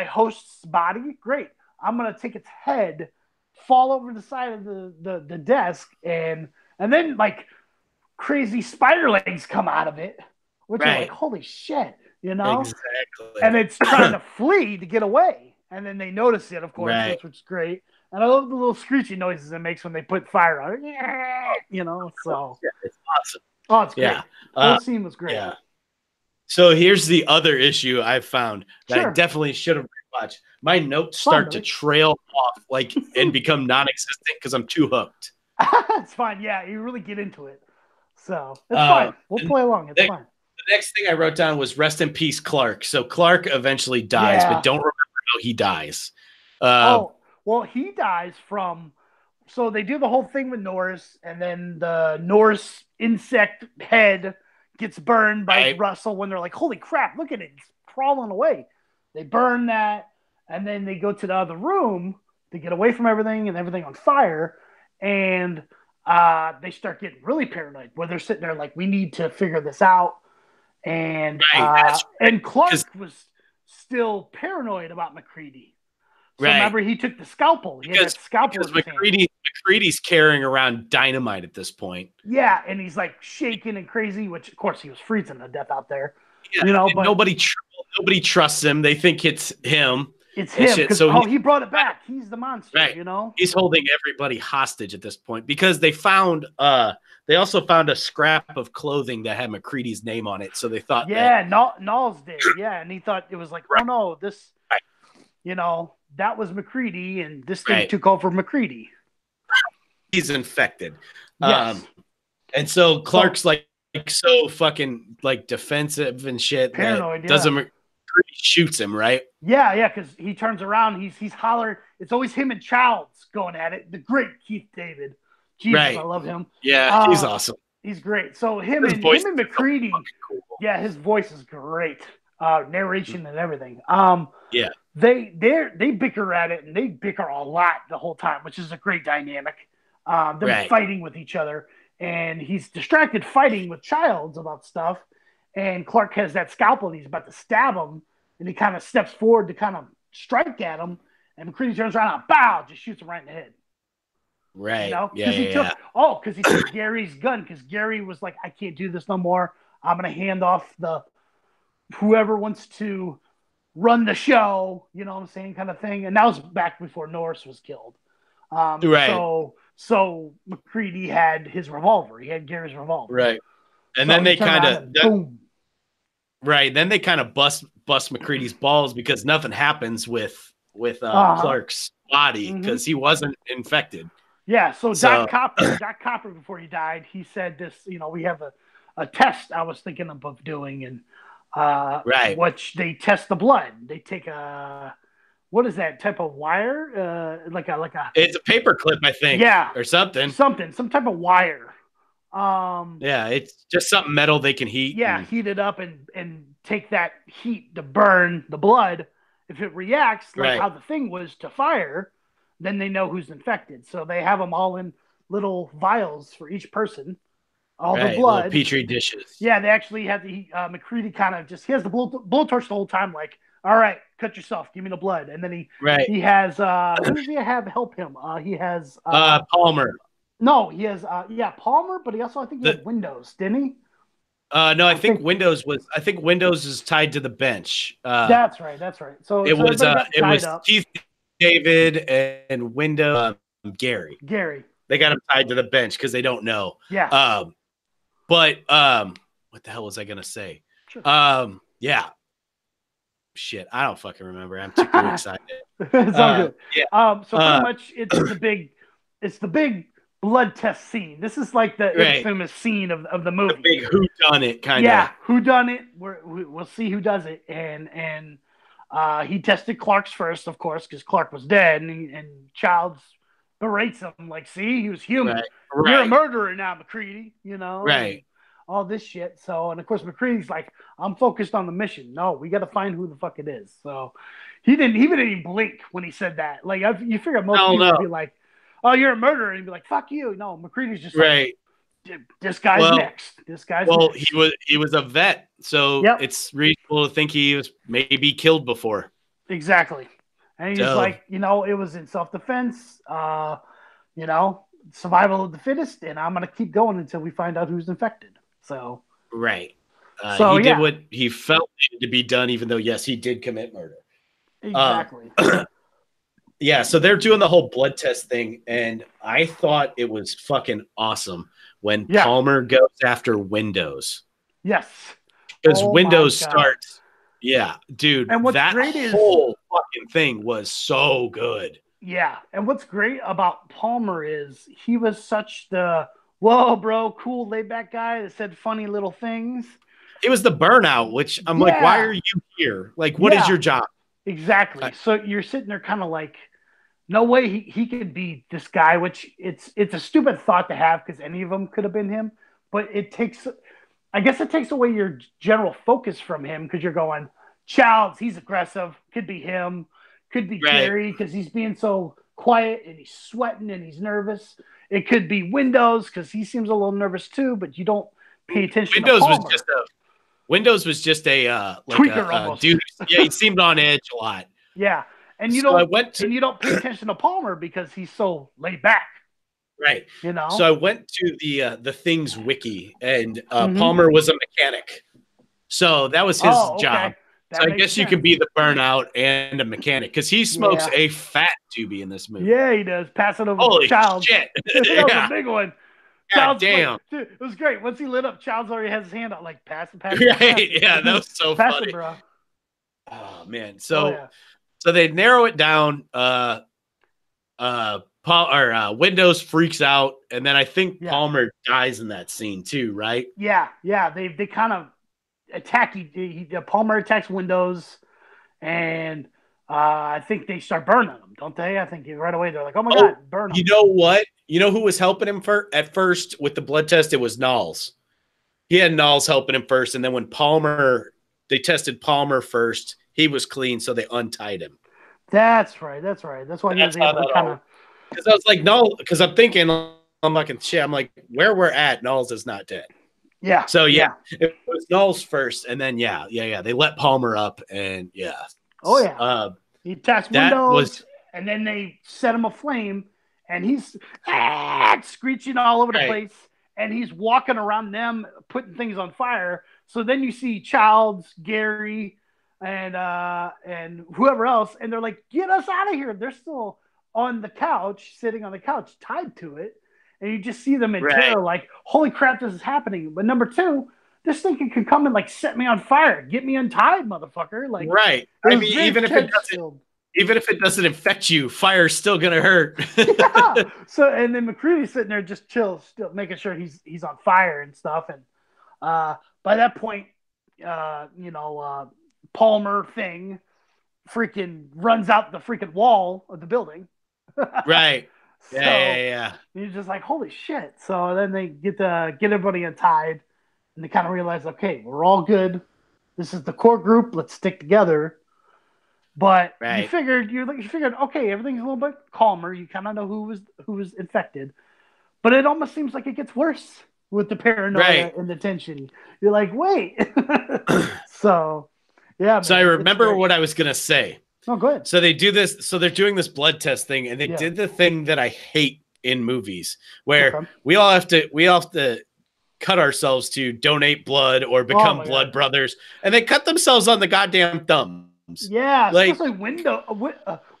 host's body. Great. I'm gonna take its head, fall over the side of the desk, and then like crazy spider legs come out of it, which are like, holy shit, Exactly. And it's trying to flee to get away, and then they notice it, of course, which is great. And I love the little screechy noises it makes when they put fire on it. So it's awesome. Oh, it's great. The whole scene was great. Yeah. So here's the other issue I've found that I definitely should have rewatched. My notes start to trail off, like, and become non-existent because I'm too hooked. It's fine. Yeah, you really get into it. So it's fine. We'll play along. It's fine. The next thing I wrote down was rest in peace, Clark. So Clark eventually dies, but don't remember how he dies. Well, he dies from. So they do the whole thing with Norris, and then the Norris insect head gets burned by Russell when they're like, holy crap, look at it. It's crawling away. They burn that, and then they go to the other room to get away from everything and everything on fire, and they start getting really paranoid where they're sitting there like, we need to figure this out. And and Clark was still paranoid about McCready. So right. remember, he took the scalpel. He had that scalpel because McCready's carrying around dynamite at this point. Yeah, and he's like shaking and crazy, which of course he was freezing to death out there. Yeah, you know, but nobody trusts him. They think it's him. It's him because he brought it back. He's the monster. Right. You know, he's holding everybody hostage at this point because they found. They also found a scrap of clothing that had McCready's name on it, so they thought. Yeah, Knowles did. Yeah, and he thought it was like, oh no, this. Right. You know, that was McCready, and this thing took over McCready. He's infected. Yes. And so Clark's like so fucking like defensive and shit. Paranoid. Doesn't shoots him, right? Yeah, because he turns around. He's hollering. It's always him and Childs going at it. The great Keith David. Jesus, right. I love him. Yeah, he's awesome. He's great. So him and McCready. So cool. Yeah, his voice is great. Narration and everything. Yeah. They bicker at it, and they bicker a lot the whole time, which is a great dynamic. Them fighting with each other, and he's distracted fighting with Childs about stuff, and Clark has that scalpel and he's about to stab him, and he kind of steps forward to kind of strike at him, and McCready turns around and bow, just shoots him right in the head. Right. You know? Because he took Gary's gun, because Gary was like, I can't do this no more. I'm gonna hand off whoever wants to run the show, you know what I'm saying, kind of thing. And that was back before Norris was killed. So McCready had his revolver. He had Gary's revolver. Right. And then they kind of boom. Right. Then they kind of bust McCready's balls because nothing happens with Clark's body because he wasn't infected. Yeah. So Doc Copper, before he died, he said this. You know, we have a test I was thinking of doing, and which they test the blood. They take what is that type of wire? Like a. It's a paper clip, I think. Yeah, or something. Some type of wire. Yeah, it's just something metal they can heat. Yeah, heat it up and take that heat to burn the blood. If it reacts like how the thing was to fire, then they know who's infected. So they have them all in little vials for each person. All the blood, little petri dishes. Yeah, they actually had McCready kind of he has the blow torch the whole time, like, all right, cut yourself, give me the blood, and then he has who does he have help him? He has Palmer. No, he has Palmer, but he also I think he had Windows, didn't he? No, I think Windows is tied to the bench. That's right. So it was Keith David and Windows Gary. They got him tied to the bench because they don't know. Yeah. But what the hell was I gonna say? Sure. Yeah. Shit, I don't fucking remember. I'm too excited. It's all good. Yeah. So pretty much it's the big blood test scene. This is like the infamous scene of the movie. The big whodunit kind of. Yeah, whodunit. We'll see who does it. And he tested Clark's first, of course, because Clark was dead, and Childs berates him like, see, he was human. Right. You're a murderer now, McCready, you know? Right. All this shit. So, and of course, McCready's like, I'm focused on the mission. No, we got to find who the fuck it is. So he didn't even blink when he said that. Like, you figure most people would be like, oh, you're a murderer. And he'd be like, fuck you. No, McCready's just like, this guy's next. This guy's next. He was a vet. So it's reasonable to think he was maybe killed before. Exactly. And he's like, you know, it was in self-defense, you know, survival of the fittest, and I'm going to keep going until we find out who's infected. So he did what he felt needed to be done, even though, yes, he did commit murder. Exactly. So they're doing the whole blood test thing, and I thought it was fucking awesome when Palmer goes after Windows. Yes. Because Windows starts. Yeah, dude. And what's that great whole fucking thing was so good. Yeah, and what's great about Palmer is he was such the whoa, bro, cool, laid back guy that said funny little things. It was the burnout, which I'm like, why are you here? Like, what is your job? Exactly. So you're sitting there kind of like, no way he could be this guy, which it's a stupid thought to have because any of them could have been him, but it takes away your general focus from him because you're going, Childs, he's aggressive, could be him, could be Gary because he's being so quiet and he's sweating and he's nervous. It could be Windows because he seems a little nervous too, but you don't pay attention. Windows to Palmer. Windows was just a tweaker almost. Dude. Yeah, he seemed on edge a lot. Yeah, and you don't pay attention to Palmer because he's so laid back. Right. You know. So I went to the Things wiki, and Palmer was a mechanic. So that was his job. So I guess you can be the burnout and a mechanic because he smokes a fat doobie in this movie. Yeah, he does. Pass it over Holy to Childs. Shit. That was a big one. God damn. Dude, it was great. Once he lit up, Childs already has his hand out, like pass it. Right. Yeah, that was so funny. It, bro. Oh man. So so they narrow it down. Windows freaks out, and then I think Palmer dies in that scene too, right? Yeah. They kind of attack. Palmer attacks Windows, and I think they start burning them, don't they? I think right away they're like, "Oh my god, burn them!" You know what? You know who was helping him at first with the blood test? It was Knowles. He had Knowles helping him first, and then when they tested Palmer first, he was clean, so they untied him. That's right. That's why he was able to kind of. Because I was like, no, because I'm thinking, I'm fucking shit. I'm like, where we're at, Knowles is not dead. Yeah. So it was Knowles first, and then they let Palmer up, and he attacks Windows, and then they set him aflame, and he's screeching all over the place, and he's walking around them, putting things on fire. So then you see Childs, Gary, and whoever else, and they're like, "Get us out of here!" They're still on the couch, sitting on the couch, tied to it, and you just see them in terror, like, "Holy crap, this is happening!" But number two, this thing could come and like set me on fire, get me untied, motherfucker. Like, right? I mean, even if it doesn't infect you, fire's still gonna hurt. Yeah. So, and then McCready's sitting there just chill, still making sure he's on fire and stuff. And by that point, Palmer Thing freaking runs out the freaking wall of the building. Right. So you're just like, holy shit. So then they get everybody untied, and they kind of realize, okay, we're all good. This is the core group. Let's stick together. But you figured, okay, everything's a little bit calmer. You kind of know who was infected, but it almost seems like it gets worse with the paranoia and the tension. You're like, wait. So, yeah. So man, I remember what I was gonna say. Oh, good. So they do this. So they're doing this blood test thing, and they did the thing that I hate in movies, where we all have to cut ourselves to donate blood or become blood brothers, and they cut themselves on the goddamn thumbs. Yeah, especially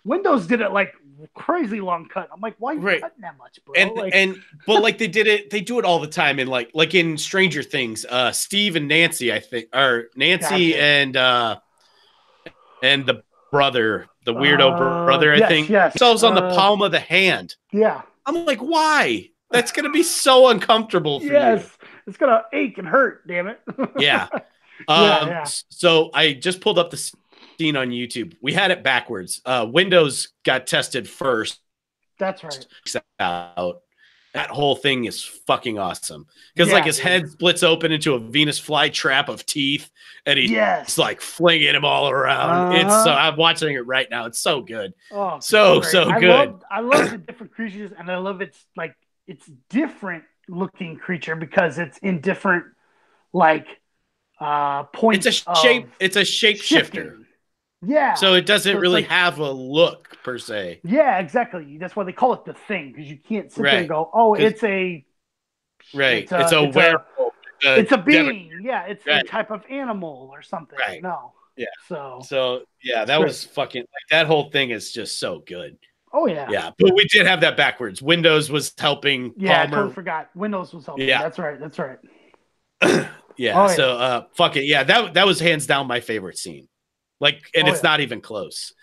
Windows did it like crazy long cut. I'm like, why are you cutting that much, bro? But like they do it all the time in like in Stranger Things. Steve and Nancy, I think, or Nancy and the brother, the weirdo brother, I think, themselves on the palm of the hand. Yeah, I'm like, why? That's gonna be so uncomfortable for you. It's gonna ache and hurt. Damn it. Yeah. So I just pulled up the scene on YouTube. We had it backwards. Windows got tested first. That's right. Out. That whole thing is fucking awesome because like his head splits open into a Venus flytrap of teeth, and he's like flinging him all around. It's I'm watching it right now. It's so good. Oh, so good. I love the different creatures, and I love it's different looking creature because it's in different points. It's a shapeshifter. Yeah. So it doesn't really have a look per se. Yeah, exactly. That's why they call it the Thing, because you can't sit there and go, "Oh, it's a." Right. It's a werewolf. It's a being. Yeah, it's a type of animal or something. Right. No. Yeah. So yeah, that was fucking like that whole thing is just so good. Oh yeah. Yeah, but we did have that backwards. Windows was helping. Yeah, Palmer. I totally forgot. Windows was helping. Yeah, that's right. Yeah. So fuck it. Yeah, that was hands down my favorite scene. Like, and it's not even close.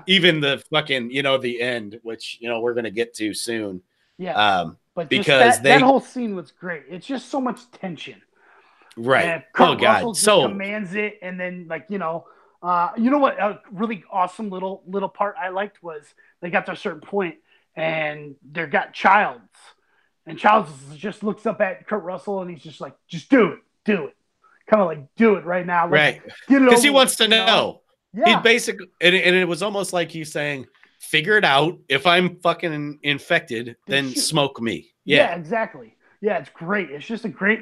Even the fucking, the end, which, we're going to get to soon. Yeah. But because that whole scene was great. It's just so much tension. Right. And Kurt Russell just commands it. And then what a really awesome little part I liked was they got to a certain point and they got Childs. And Childs just looks up at Kurt Russell and he's just like, just do it. Kind of like, do it right now. Right. Because he wants to know. Yeah. He basically, and it was almost like he's saying, figure it out. If I'm fucking infected, then smoke me. Yeah, exactly. Yeah, it's great. It's just a great,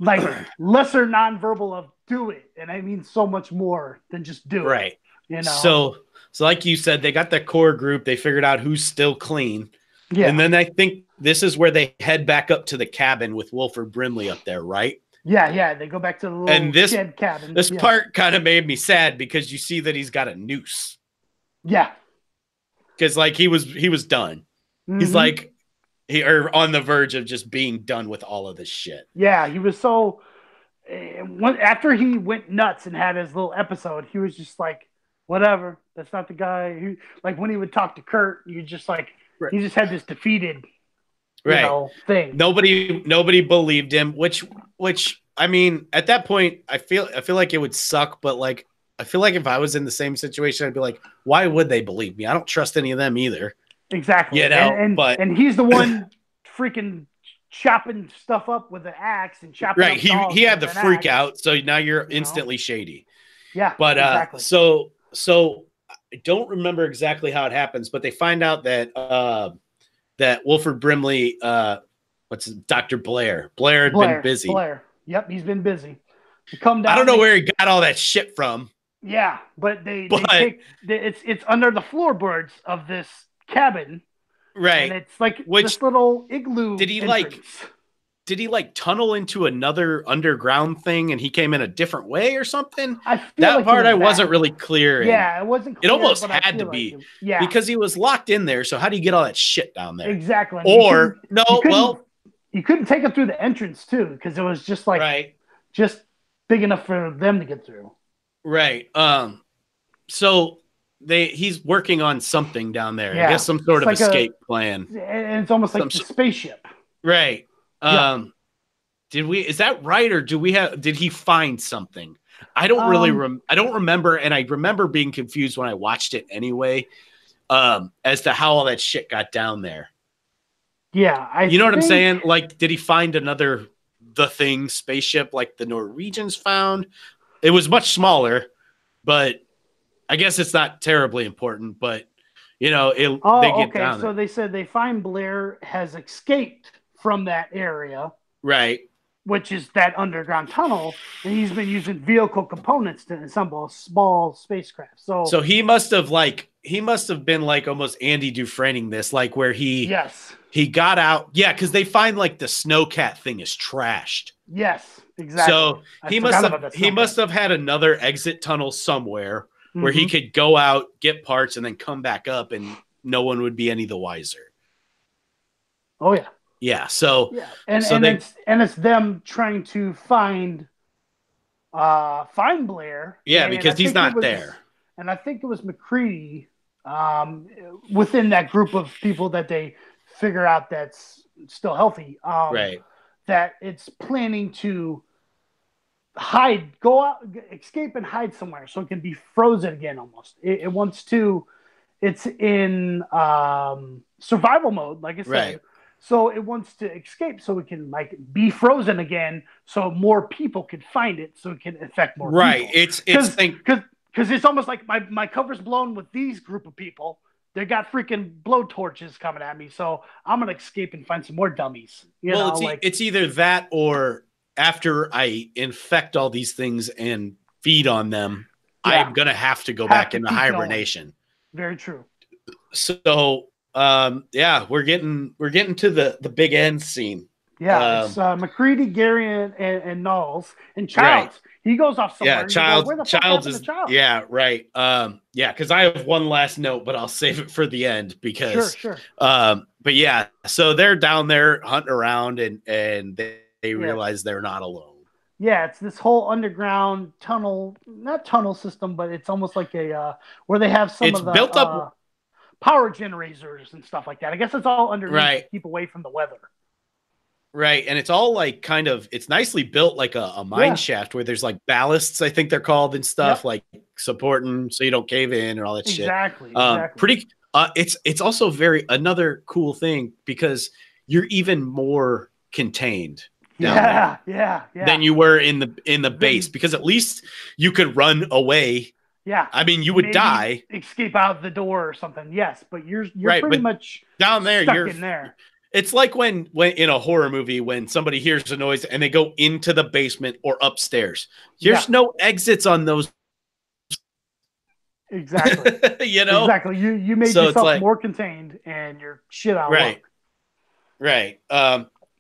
like lesser nonverbal of do it, and I mean so much more than just do right. it. You know. So like you said, they got that core group. They figured out who's still clean. Yeah. And then I think this is where they head back up to the cabin with Wilford Brimley up there, right? Yeah. They go back to the little shed cabin. This part kind of made me sad because you see that he's got a noose. Yeah. Because like he was done. Mm-hmm. He's like or on the verge of just being done with all of this shit. Yeah, he was so. After he went nuts and had his little episode, he was just like, whatever. That's not the guy who, like, when he would talk to Kurt, you just like, he just had this defeated, thing. Nobody believed him, which I mean, at that point, I feel like it would suck, but like, I feel like if I was in the same situation, I'd be like, why would they believe me? I don't trust any of them either. Exactly. You know, and he's the one freaking chopping stuff up with the axe and chopping. Right. He had the freak out. So now you're instantly shady. Yeah. But exactly. So I don't remember exactly how it happens, but they find out that that Wilford Brimley, Dr. Blair had been busy. Yep, he's been busy. Come down. I don't know where he got all that shit from. Yeah, but they take it's under the floorboards of this cabin, right? And it's like this little igloo. Did he tunnel into another underground thing and he came in a different way or something? That part I wasn't really clear. Yeah, it wasn't clear. It almost had to be. Yeah. Because he was locked in there. So how do you get all that shit down there? Exactly. Or you couldn't take it through the entrance too, because it was just like just big enough for them to get through. Right. So he's working on something down there. Yeah. I guess some sort of escape plan. And it's almost like the spaceship. Right. Is that right? Or did he find something? I don't I don't remember. And I remember being confused when I watched it anyway, as to how all that shit got down there. Yeah. You know what I'm saying? Like, did he find another The Thing spaceship like the Norwegians found? It was much smaller, but I guess it's not terribly important, but they get down. So they said they find Blair has escaped from that area. Right. Which is that underground tunnel, and he's been using vehicle components to assemble a small spacecraft. So he must have been like almost Andy Dufresne this, like where he got out. Yeah, because they find like the snowcat thing is trashed. Yes, exactly. So he must have had another exit tunnel somewhere where he could go out, get parts, and then come back up, and no one would be any the wiser. Oh yeah. Yeah. So it's them trying to find Blair. Yeah, because he's not there. And I think it was McCready within that group of people that they figure out that's still healthy. Right. That it's planning to escape and hide somewhere so it can be frozen again almost. It wants to, it's in survival mode, like I said. Right. So it wants to escape so it can like be frozen again so more people can find it so it can affect more people. Right. It's because it's almost like my cover's blown with these group of people. They got freaking blowtorches coming at me, so I'm gonna escape and find some more dummies. It's either that or after I infect all these things and feed on them, I'm gonna have to go back into hibernation. Going. Very true. So we're getting to the big end scene. Yeah, it's McCready, Gary, and Knowles, and Childs. Right. He goes off somewhere. Yeah, Childs is. Yeah, right. Because I have one last note, but I'll save it for the end because. Sure. But yeah, so they're down there hunting around, and they realize they're not alone. Yeah, it's this whole underground tunnel, not tunnel system, but it's almost like a where they have some of the built up power generators and stuff like that. I guess it's all underneath to keep away from the weather. Right. And it's all like it's nicely built like a mine shaft where there's like ballasts, I think they're called, and stuff like supporting so you don't cave in and all that shit. Exactly. Pretty. It's also another cool thing because you're even more contained down there than you were in the base, because at least you could run away. Yeah. I mean, you would die. Escape out the door or something. Yes. But you're pretty much down there. You're in there. It's like when in a horror movie when somebody hears a noise and they go into the basement or upstairs. There's no exits on those. Exactly. You know? Exactly. You made yourself more contained and you're shit out of luck. Right.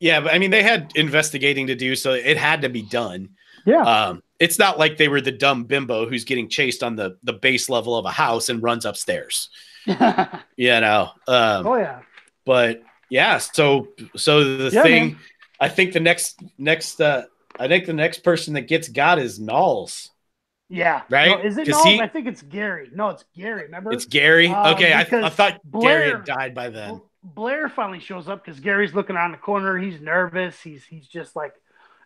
Yeah, but I mean they had investigating to do, so it had to be done. Yeah. It's not like they were the dumb bimbo who's getting chased on the base level of a house and runs upstairs. You know. Oh yeah. But yeah, so the thing, man. I think the next person that gets got is Knowles. Yeah. Right? No, is it Knowles? I think it's Gary. No, it's Gary. Remember? It's Gary? Okay, I thought Blair, Gary had died by then. Blair finally shows up because Gary's looking around the corner. He's nervous. He's just like,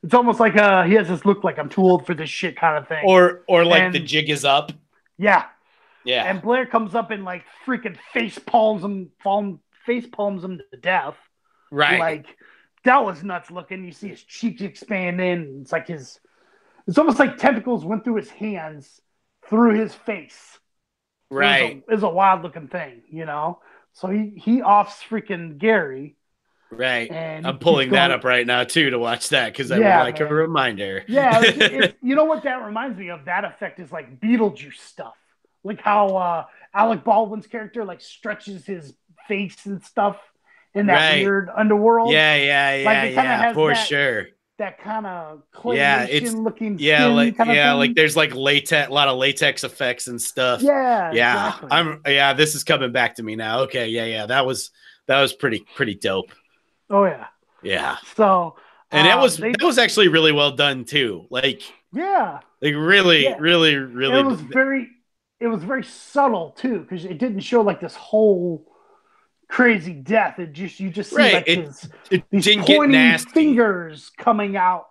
it's almost like he has this look like I'm too old for this shit kind of thing. Or like the jig is up. Yeah. Yeah. And Blair comes up and like freaking face palms him to death. Right. Like that was nuts looking. You see his cheeks expanding. It's like it's almost like tentacles went through his hands, through his face. Right. It was a wild looking thing, you know? So he offs freaking Gary. Right. And I'm pulling that up right now too to watch that because I would like a reminder. Yeah. You know what that reminds me of? That effect is like Beetlejuice stuff. Like how Alec Baldwin's character like stretches his face and stuff in that weird underworld. Yeah. Like it kind of has for sure. That kind of claymation looking like there's like a lot of latex effects and stuff. Yeah. Exactly. This is coming back to me now. Okay, yeah. That was pretty dope. Oh yeah. Yeah. So and that was actually really well done too. Like really. It was very subtle too, because it didn't show like this whole crazy death. You just see like these pointy fingers coming out,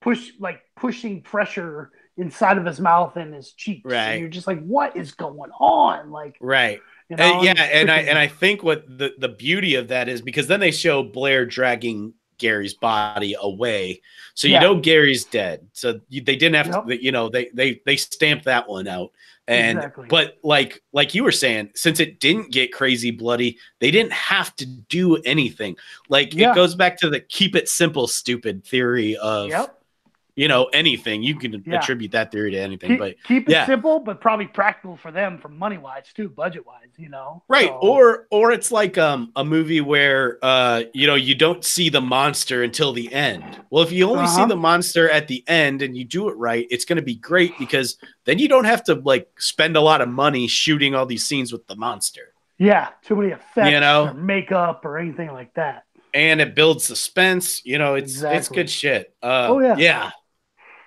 pushing pressure inside of his mouth and his cheeks. Right. And you're just like, what is going on? Like, right. You know, and I think what the beauty of that is because then they show Blair dragging Gary's body away, so you know Gary's dead. So they didn't have to, you know, they stamped that one out. And but like you were saying, since it didn't get crazy bloody, they didn't have to do anything. Like it goes back to the keep it simple, stupid theory of. You know, anything you can attribute that theory to anything, but keep it simple, but probably practical for them, for money wise too, budget wise, you know. Right, so. Or it's like a movie where you know you don't see the monster until the end. Well, if you only see the monster at the end and you do it right, it's going to be great because then you don't have to like spend a lot of money shooting all these scenes with the monster. Yeah, too many effects, or makeup or anything like that. And it builds suspense. You know, it's good shit. Yeah.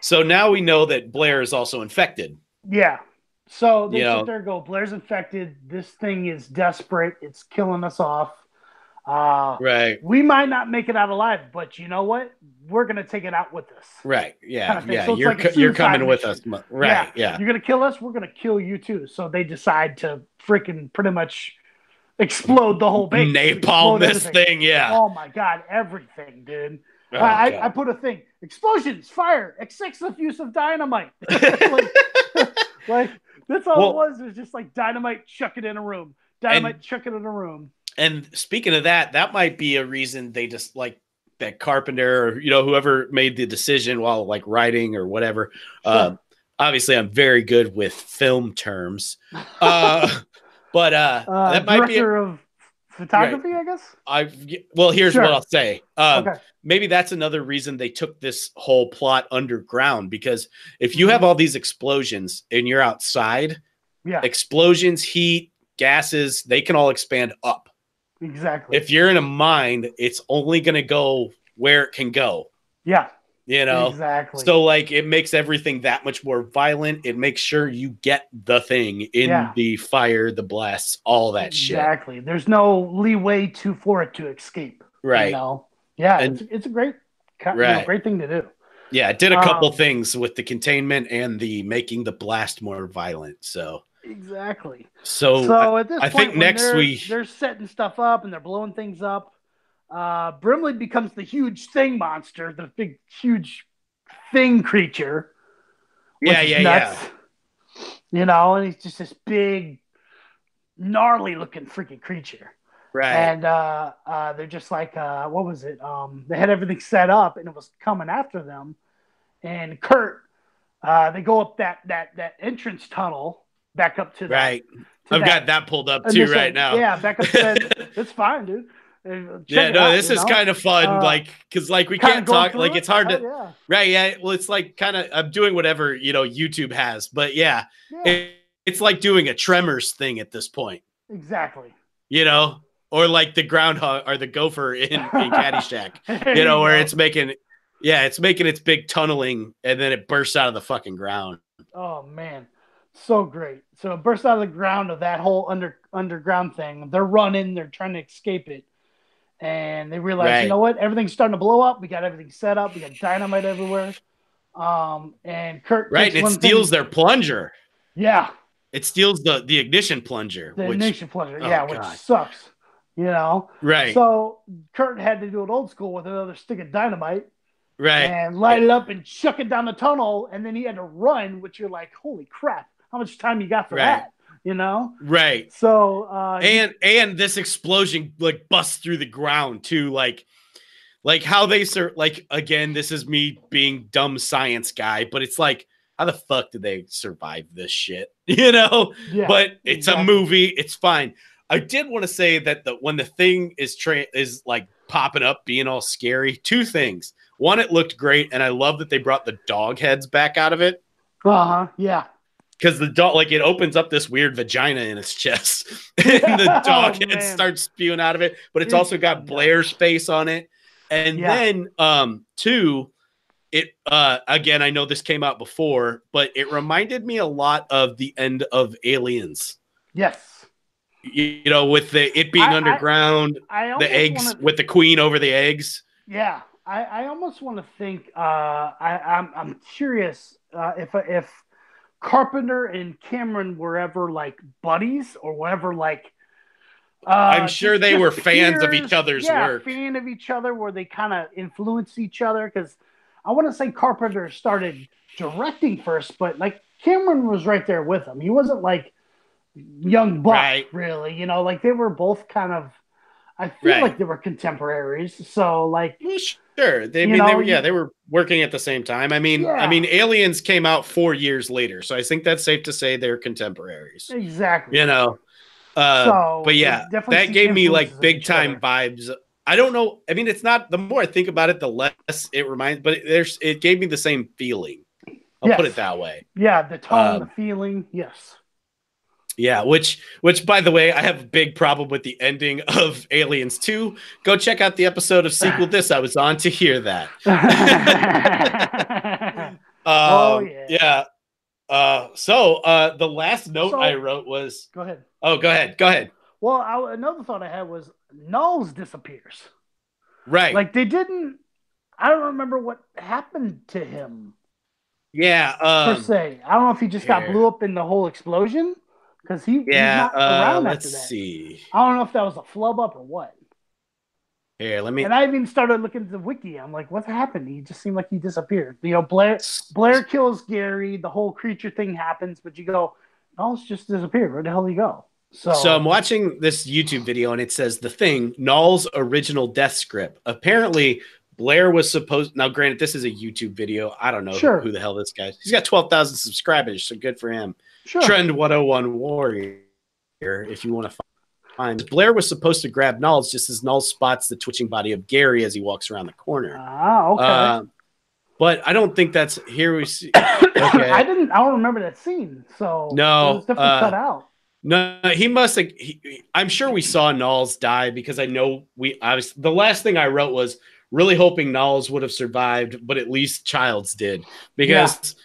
So now we know that Blair is also infected. Yeah. So they sit there and go, Blair's infected. This thing is desperate. It's killing us off. Right. We might not make it out alive, but you know what? We're going to take it out with us. Right. Yeah. Kind of yeah. So you're coming with us. Right. Yeah. You're going to kill us. We're going to kill you too. So they decide to freaking pretty much explode the whole base. Napalm this thing. Yeah. Oh my God. Everything, dude. I put a thing. Explosions, fire, excessive use of dynamite. like that's all it was. It was just like dynamite, chuck it in a room. Chuck it in a room. And speaking of that might be a reason they just like that Carpenter or, you know, whoever made the decision while like writing or whatever. Sure. Obviously, I'm very good with film terms. But that might be of photography, right. I guess. Well, here's what I'll say. Maybe that's another reason they took this whole plot underground, because if you have all these explosions and you're outside, explosions, heat, gases, they can all expand up. Exactly. If you're in a mine, it's only going to go where it can go. Yeah. You know, exactly. So like it makes everything that much more violent. It makes sure you get the thing in the fire, the blasts, all that shit. Exactly. There's no leeway for it to escape. Right. You know? Yeah. And it's a great, great thing to do. Yeah. It did a couple things with the containment and the making the blast more violent. So exactly. So at this point, I think they're setting stuff up and they're blowing things up. Brimley becomes the huge thing monster, the big, huge thing creature. Yeah. You know, and he's just this big, gnarly looking freaking creature. Right. And they're just like, what was it? They had everything set up, and it was coming after them. And Kurt, they go up that entrance tunnel back up to that Right. I've got that pulled up too initial, right now. yeah, back up to that. It's fine, dude. Check Yeah, it no, out. this is kind of fun. Like, cause like we kind of can't going talk, through like it. it's hard Hell to, yeah. right? Yeah. Well, it's like kind of, I'm doing whatever, YouTube has, but yeah, Yeah. it's like doing a Tremors thing at this point, Exactly. or like the groundhog or the gopher in Caddyshack, You where go. it's making its big tunneling and then it bursts out of the fucking ground. Oh man, so great. So it bursts out of the ground of that whole underground thing. They're running, they're trying to escape it. And they realize, you know Right. what? Everything's starting to blow up. We got everything set up. We got dynamite everywhere. And Kurt Right. takes And it one steals thing. their plunger. Yeah, It steals the ignition plunger, the which, ignition plunger. oh Yeah, which God. sucks. You know. Right. So Kurt had to do it old school with another stick of dynamite Right. and light it up and chuck it down the tunnel. And then he had to run, which you're like, holy crap! How much time you got for that? Right. So and this explosion like busts through the ground too, like how they like, again, this is me being dumb science guy, but it's like, how the fuck did they survive this shit? Yeah, but it's exactly. a movie, it's fine. I did want to say that when the thing is like popping up, being all scary, two things. One, it looked great, and I love that they brought the dog heads back out of it. Yeah. Because the dog, like, it opens up this weird vagina in its chest, and the dog head starts spewing out of it. But it's also got Blair's face on it. And then, two, it again, I know this came out before, but it reminded me a lot of the end of Aliens. Yes. With it being underground, the eggs with the queen over the eggs. Yeah, I almost want to think. I'm curious if Carpenter and Cameron were ever like buddies or whatever. Like, I'm sure they were fans of each other's work. Fan of each other, where they kind of influenced each other. Because I want to say Carpenter started directing first, but like Cameron was right there with him. He wasn't like young buck, really. Like they were both kind of. I feel like they were contemporaries. So like, sure, they were working at the same time. I mean, Aliens came out 4 years later, so I think that's safe to say they're contemporaries. Exactly. But yeah, that gave me like big time vibes. I don't know. I mean, it's not. The more I think about it, the less it reminds. But it gave me the same feeling. I'll put it that way. Yeah, the tone, the feeling. Yes. Yeah, which by the way, I have a big problem with the ending of Aliens 2. Go check out the episode of Sequel This I was on to hear that. Oh yeah. Yeah. So the last note I wrote was. Go ahead. Oh, go ahead. Well, another thought I had was Knowles disappears. Right. Like they didn't. I don't remember what happened to him. Yeah. Per se, I don't know if he just got blew up in the whole explosion. Because he's not around after that. Let's see. I don't know if that was a flub up or what. Here, let me. And I even started looking at the wiki. I'm like, what happened? He just seemed like he disappeared. Blair kills Gary. The whole creature thing happens, but you go, Knowles just disappeared. Where the hell did he go? So I'm watching this YouTube video, and it says The Thing, Knowles' original death script. Apparently, Blair was supposed. Now, granted, this is a YouTube video. I don't know who the hell this guy is. He's got 12,000 subscribers, so good for him. Sure. Trend 101 Warrior, if you want to find. Blair was supposed to grab Knowles just as Knowles spots the twitching body of Gary as he walks around the corner. Okay. But I don't think that's here. We see. Okay. I don't remember that scene. So no, it was definitely cut out. No, he must have. I'm sure we saw Knowles die because I know the last thing I wrote was really hoping Knowles would have survived, but at least Childs did because. Yeah.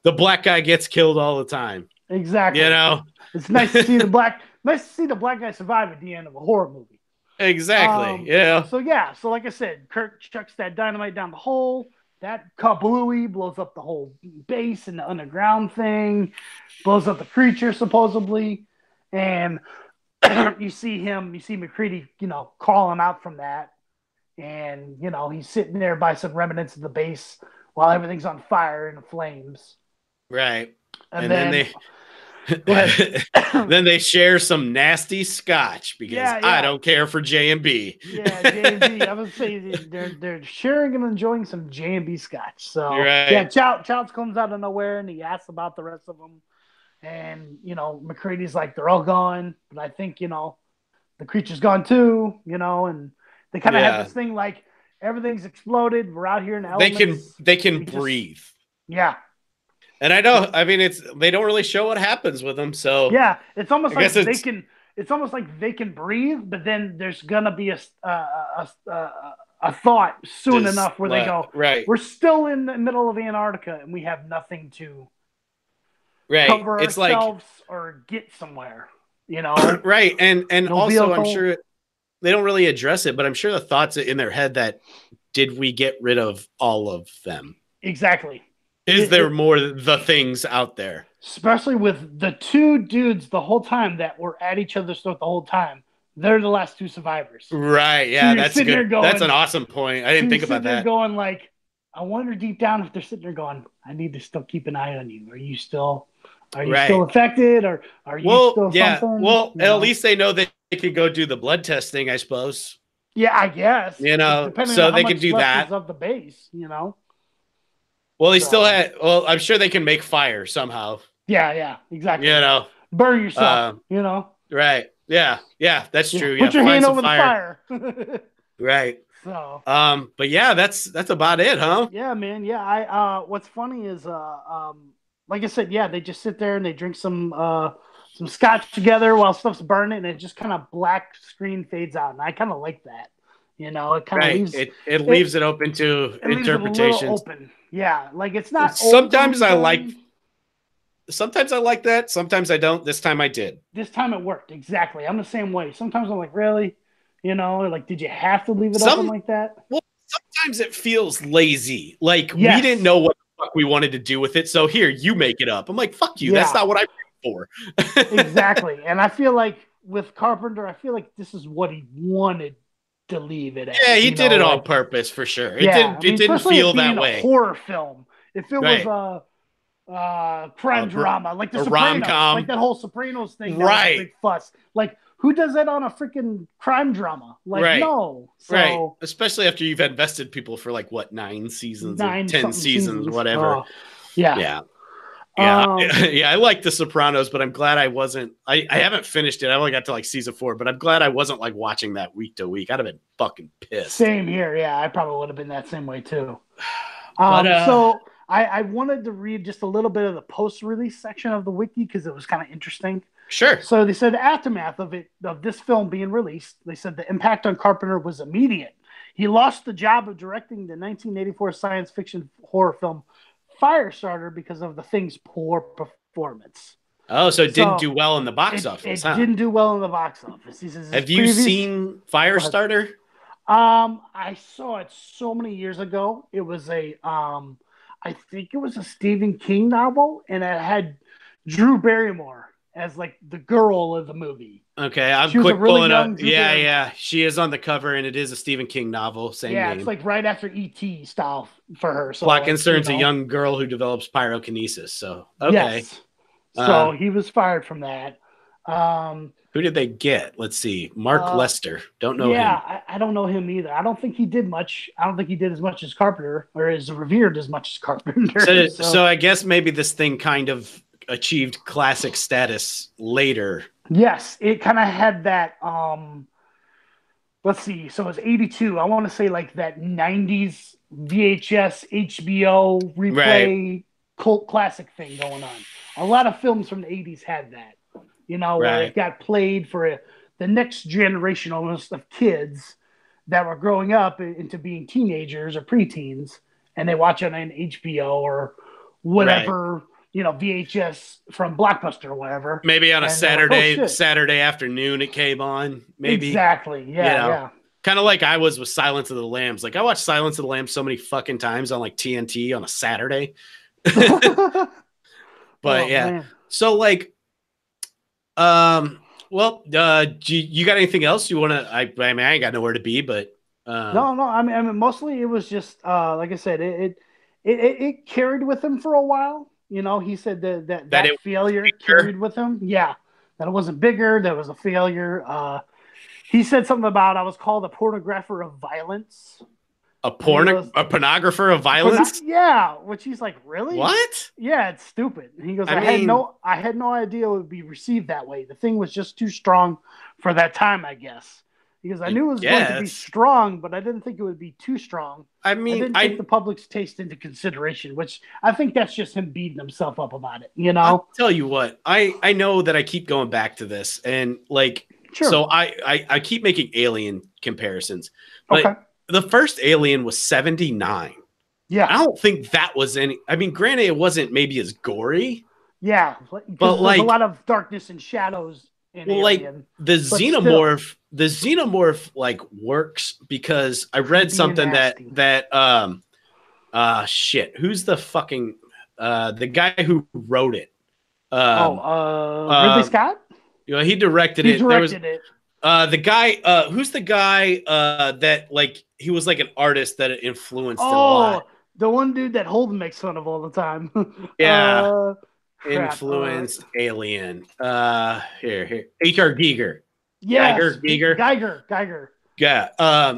The black guy gets killed all the time. Exactly. It's nice to see the black guy survive at the end of a horror movie. Exactly. So like I said, Kurt chucks that dynamite down the hole. That kablooey blows up the whole base and the underground thing, blows up the creature supposedly, and you see McCready, crawling out from that, and he's sitting there by some remnants of the base. While everything's on fire and flames. Right. And then Go ahead. Then they share some nasty scotch because I don't care for J&B. Yeah, J&B. I would say they're sharing and enjoying some J&B scotch. So right. yeah, Childs comes out of nowhere and he asks about the rest of them. And McCready's like, they're all gone, but I think the creature's gone too. And they kind of have this thing like everything's exploded. We're out here in the elements. They can breathe. Yeah. And I know, I mean, they don't really show what happens with them, so yeah, it's almost like they can. It's almost like they can breathe, but then there's gonna be a thought soon enough where they go, right. We're still in the middle of Antarctica and we have nothing to cover ourselves or get somewhere. Right, and no also vehicle. I'm sure they don't really address it, but I'm sure the thoughts in their head that did we get rid of all of them? Exactly. Is there more the things out there? Especially with the two dudes the whole time that were at each other's throat the whole time. They're the last two survivors. Right. Yeah, so that's good. That's an awesome point. I didn't think about that. Going like, I wonder deep down if they're sitting there going, I need to still keep an eye on you. Are you still affected, or are you still something? Well, at least they know that they could go do the blood testing, I suppose. Yeah, I guess. So they can do that of the base. Well, they still had. Well, I'm sure they can make fire somehow. Yeah, exactly. Burn yourself. Right. Yeah, that's true. Put your hand over the fire. Right. So. But yeah, that's about it, huh? Yeah, man. Yeah. I. What's funny is like I said, yeah, they just sit there and they drink some scotch together while stuff's burning, and it just kind of black screen fades out, and I kind of like that. It kind of leaves it leaves it open to interpretations. Open. Yeah, like it's not. Sometimes I like that. Sometimes I don't. This time I did. This time it worked exactly. I'm the same way. Sometimes I'm like, really, like, did you have to leave it open like that? Well, sometimes it feels lazy. Like we didn't know what the fuck we wanted to do with it, so here you make it up. I'm like, fuck you. That's not what I paid for. Exactly. And I feel like with Carpenter, I feel like this is what he wanted to leave it at. Yeah, he did it on purpose for sure. It didn't feel that way. A horror film. If it was a crime drama, like the Sopranos, rom-com, like that whole Sopranos thing, that was a big fuss. Like, who does that on a freaking crime drama? Like, no. So, especially after you've invested people for 9 seasons, 10 seasons, whatever. Yeah. I like The Sopranos, but I'm glad I wasn't. I haven't finished it. I only got to season 4, but I'm glad I wasn't watching that week to week. I'd have been fucking pissed. Same here. Yeah, I probably would have been that same way too. So I wanted to read just a little bit of the post-release section of the wiki because it was kind of interesting. Sure. So they said the aftermath of this film being released, they said the impact on Carpenter was immediate. He lost the job of directing the 1984 science fiction horror film Firestarter because of the thing's poor performance. Oh, so it didn't do well in the box office. It didn't do well in the box office. Have you seen Firestarter? I saw it so many years ago. It was I think it was a Stephen King novel, and it had Drew Barrymore as the girl of the movie. Okay, I'm quick pulling up. Yeah, she is on the cover, and it is a Stephen King novel. Same name. It's right after E.T. style for her. So plot concerns a young girl who develops pyrokinesis. So okay, yes. So he was fired from that. Who did they get? Let's see. Mark Lester. Don't know him. Yeah, I don't know him either. I don't think he did much. I don't think he did as much as Carpenter, or is revered as much as Carpenter. So I guess maybe this thing kind of achieved classic status later. Yes, it kind of had that. Let's see. So it's 82. I want to say that 90s VHS HBO replay cult classic thing going on. A lot of films from the 80s had that. Where it got played for the next generation almost of kids that were growing up into being teenagers or preteens, and they watch it on HBO or whatever. VHS from Blockbuster or whatever. Maybe on a Saturday afternoon it came on. Maybe exactly. Yeah. Kind of like I was with Silence of the Lambs. I watched Silence of the Lambs so many fucking times on TNT on a Saturday. But man. So well, you got anything else you want to? I ain't got nowhere to be, but no. I mean, mostly it was just like I said, it carried with him for a while. You know, he said That that it failure bigger. carried with him. Yeah, that it wasn't bigger. That was a failure. He said something about I was called a pornographer of violence. A And he goes, a pornographer of but not, violence? yeah, which he's like, really? What? Yeah, it's stupid. And he goes, I mean, I had no idea it would be received that way. The thing was just too strong for that time, I guess. Because I I knew it was going to be guess. strong, but I didn't think it would be too strong. I I mean, didn't take the public's taste into consideration, which I think that's just him beating himself up about it, you know? I'll tell you what, I know that I keep going back to this, and like, Sure. so I keep making Alien comparisons, but Okay. the first Alien was 79. Yeah. I don't think that was any. I mean, granted, it wasn't maybe as gory. Yeah, but because there's like a lot of darkness and shadows in well, Alien. like the xenomorph, the xenomorph like works because I read something shit. Who's the fucking the guy who wrote it? Ridley Scott? You know, he directed it. Directed it. The guy, who's the guy that like he was like an artist that influenced it a lot. The one dude that Holden makes fun of all the time. Yeah. Influenced Alien. Here. H.R. Giger. Yes. Geiger. Yeah.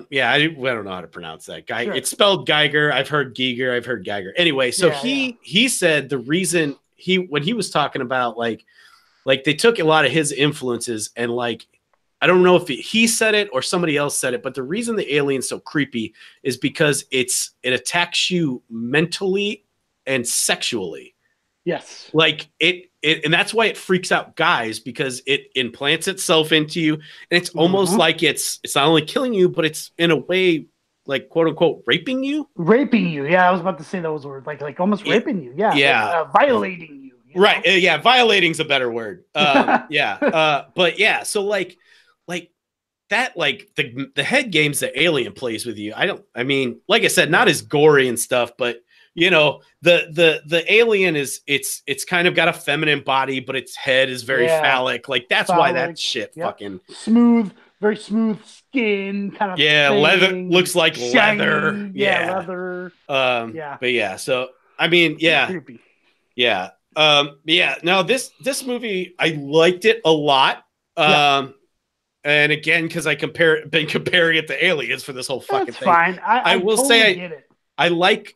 Yeah. I don't know how to pronounce that guy. Sure. It's spelled Geiger. I've heard Giger. I've heard Geiger. Anyway, so he said the reason when he was talking about like they took a lot of his influences and like I don't know if he said it or somebody else said it, but the reason the alien's so creepy is because it attacks you mentally and sexually. Yes. Like it and that's why it freaks out guys, because it implants itself into you, and it's almost like it's not only killing you, but it's in a way like quote unquote raping you. Yeah, I was about to say those words, like almost raping you. Yeah. Violating you. Right. Yeah. Violating's a better word. Yeah. But yeah. So like that, like the head games that Alien plays with you. I mean, like I said, not as gory and stuff, but you know, the alien is it's kind of got a feminine body, but its head is very phallic. Like that's why that shit fucking smooth, very smooth skin kind of thing. Leather looks like shiny, leather. Leather. But yeah, so I mean, creepy. Yeah. No, this movie, I liked it a lot. And again, because been comparing it to Aliens for this whole fucking thing. Fine. I will totally say get it. I like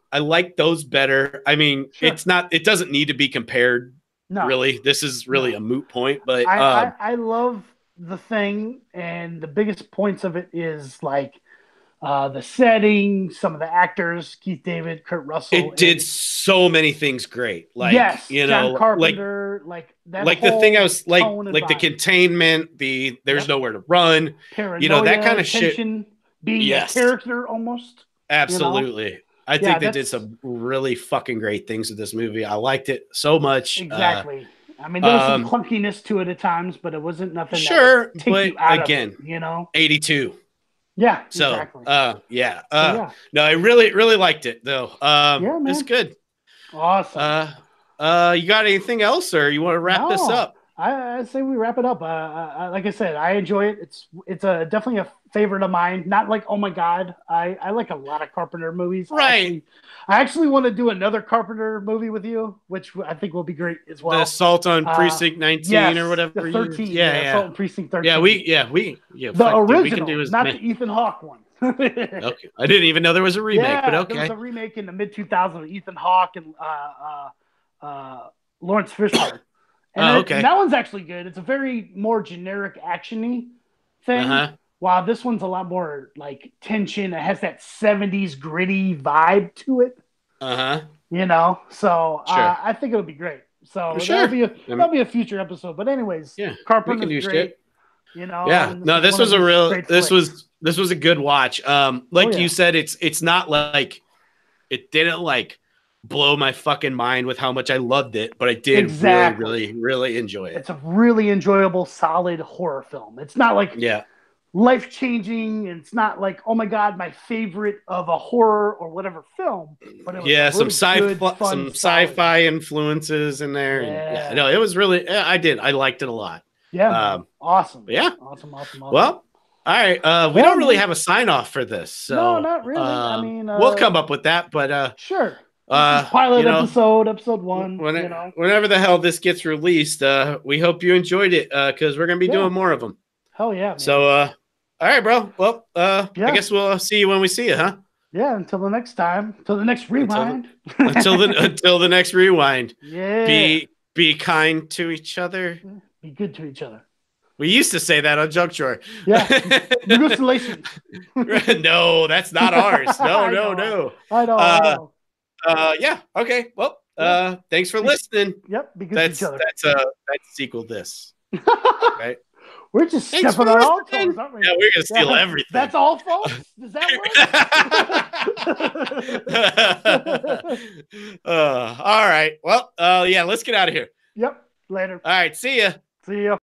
those better. I mean, it doesn't need to be compared. No. Really. This is really a moot point, but I love The Thing, and the biggest points of it is like the setting, some of the actors, Keith David, Kurt Russell. It did so many things great. Like, John Carpenter, like the thing I was like the containment, there's nowhere to run, paranoia, that kind of shit. Being a character almost. Absolutely. I think they did some really fucking great things with this movie. I liked it so much. Exactly. I mean, there was some clunkiness to it at times, but it wasn't nothing. Sure, that would take you out of it, 82. Yeah. So, exactly. No, I really liked it though. It's good. Awesome. You got anything else, or you want to wrap this up? I say we wrap it up. Like I said, I enjoy it. It's definitely a favorite of mine. Not like, oh my god, I like a lot of Carpenter movies. Right. I actually want to do another Carpenter movie with you, which I think will be great as well. The Assault on Precinct 19 or whatever. The 13. Assault on Precinct 13. The original, we can do not the Ethan Hawke one. Okay, I didn't even know there was a remake, but okay. There was a remake in the mid 2000s with Ethan Hawke and Lawrence Fishburne. And that one's actually good. It's a very more generic actiony thing. While this one's a lot more like tension. It has that 70s gritty vibe to it. So I think it'll be great. So that'll be a future episode. But anyways, Carpenter's great. Shit. No, this was this was a good watch. You said, it's not like it didn't like blow my fucking mind with how much I loved it, but I did really enjoy it. It's a really enjoyable, solid horror film. It's not like life-changing, and it's not like, oh my god, my favorite of a horror or whatever film, but it was some sci-fi influences in there. No, it was really, I liked it a lot. Awesome. Awesome. Well, all right. We don't really have a sign off for this, so no, not really. I mean, we'll come up with that, but sure. pilot episode 1. Whenever the hell this gets released, we hope you enjoyed it because we're gonna be doing more of them. Hell yeah, man. So, all right, bro. Well, I guess we'll see you when we see you, huh? Yeah. Until the next time. Until the next rewind. Until the next rewind. Yeah. Be kind to each other. Be good to each other. We used to say that on Junk Drawer. Yeah. Negotiation. No, that's not ours. No. I know. Yeah. Okay. Well, thanks for listening. Yep. Be good to each other. That's sequel this. Right. We're just stepping on all toes, aren't we? Yeah, we're gonna steal everything. That's all, folks. Does that work? All right. Well, yeah. Let's get out of here. Yep. Later. All right. See ya. See ya.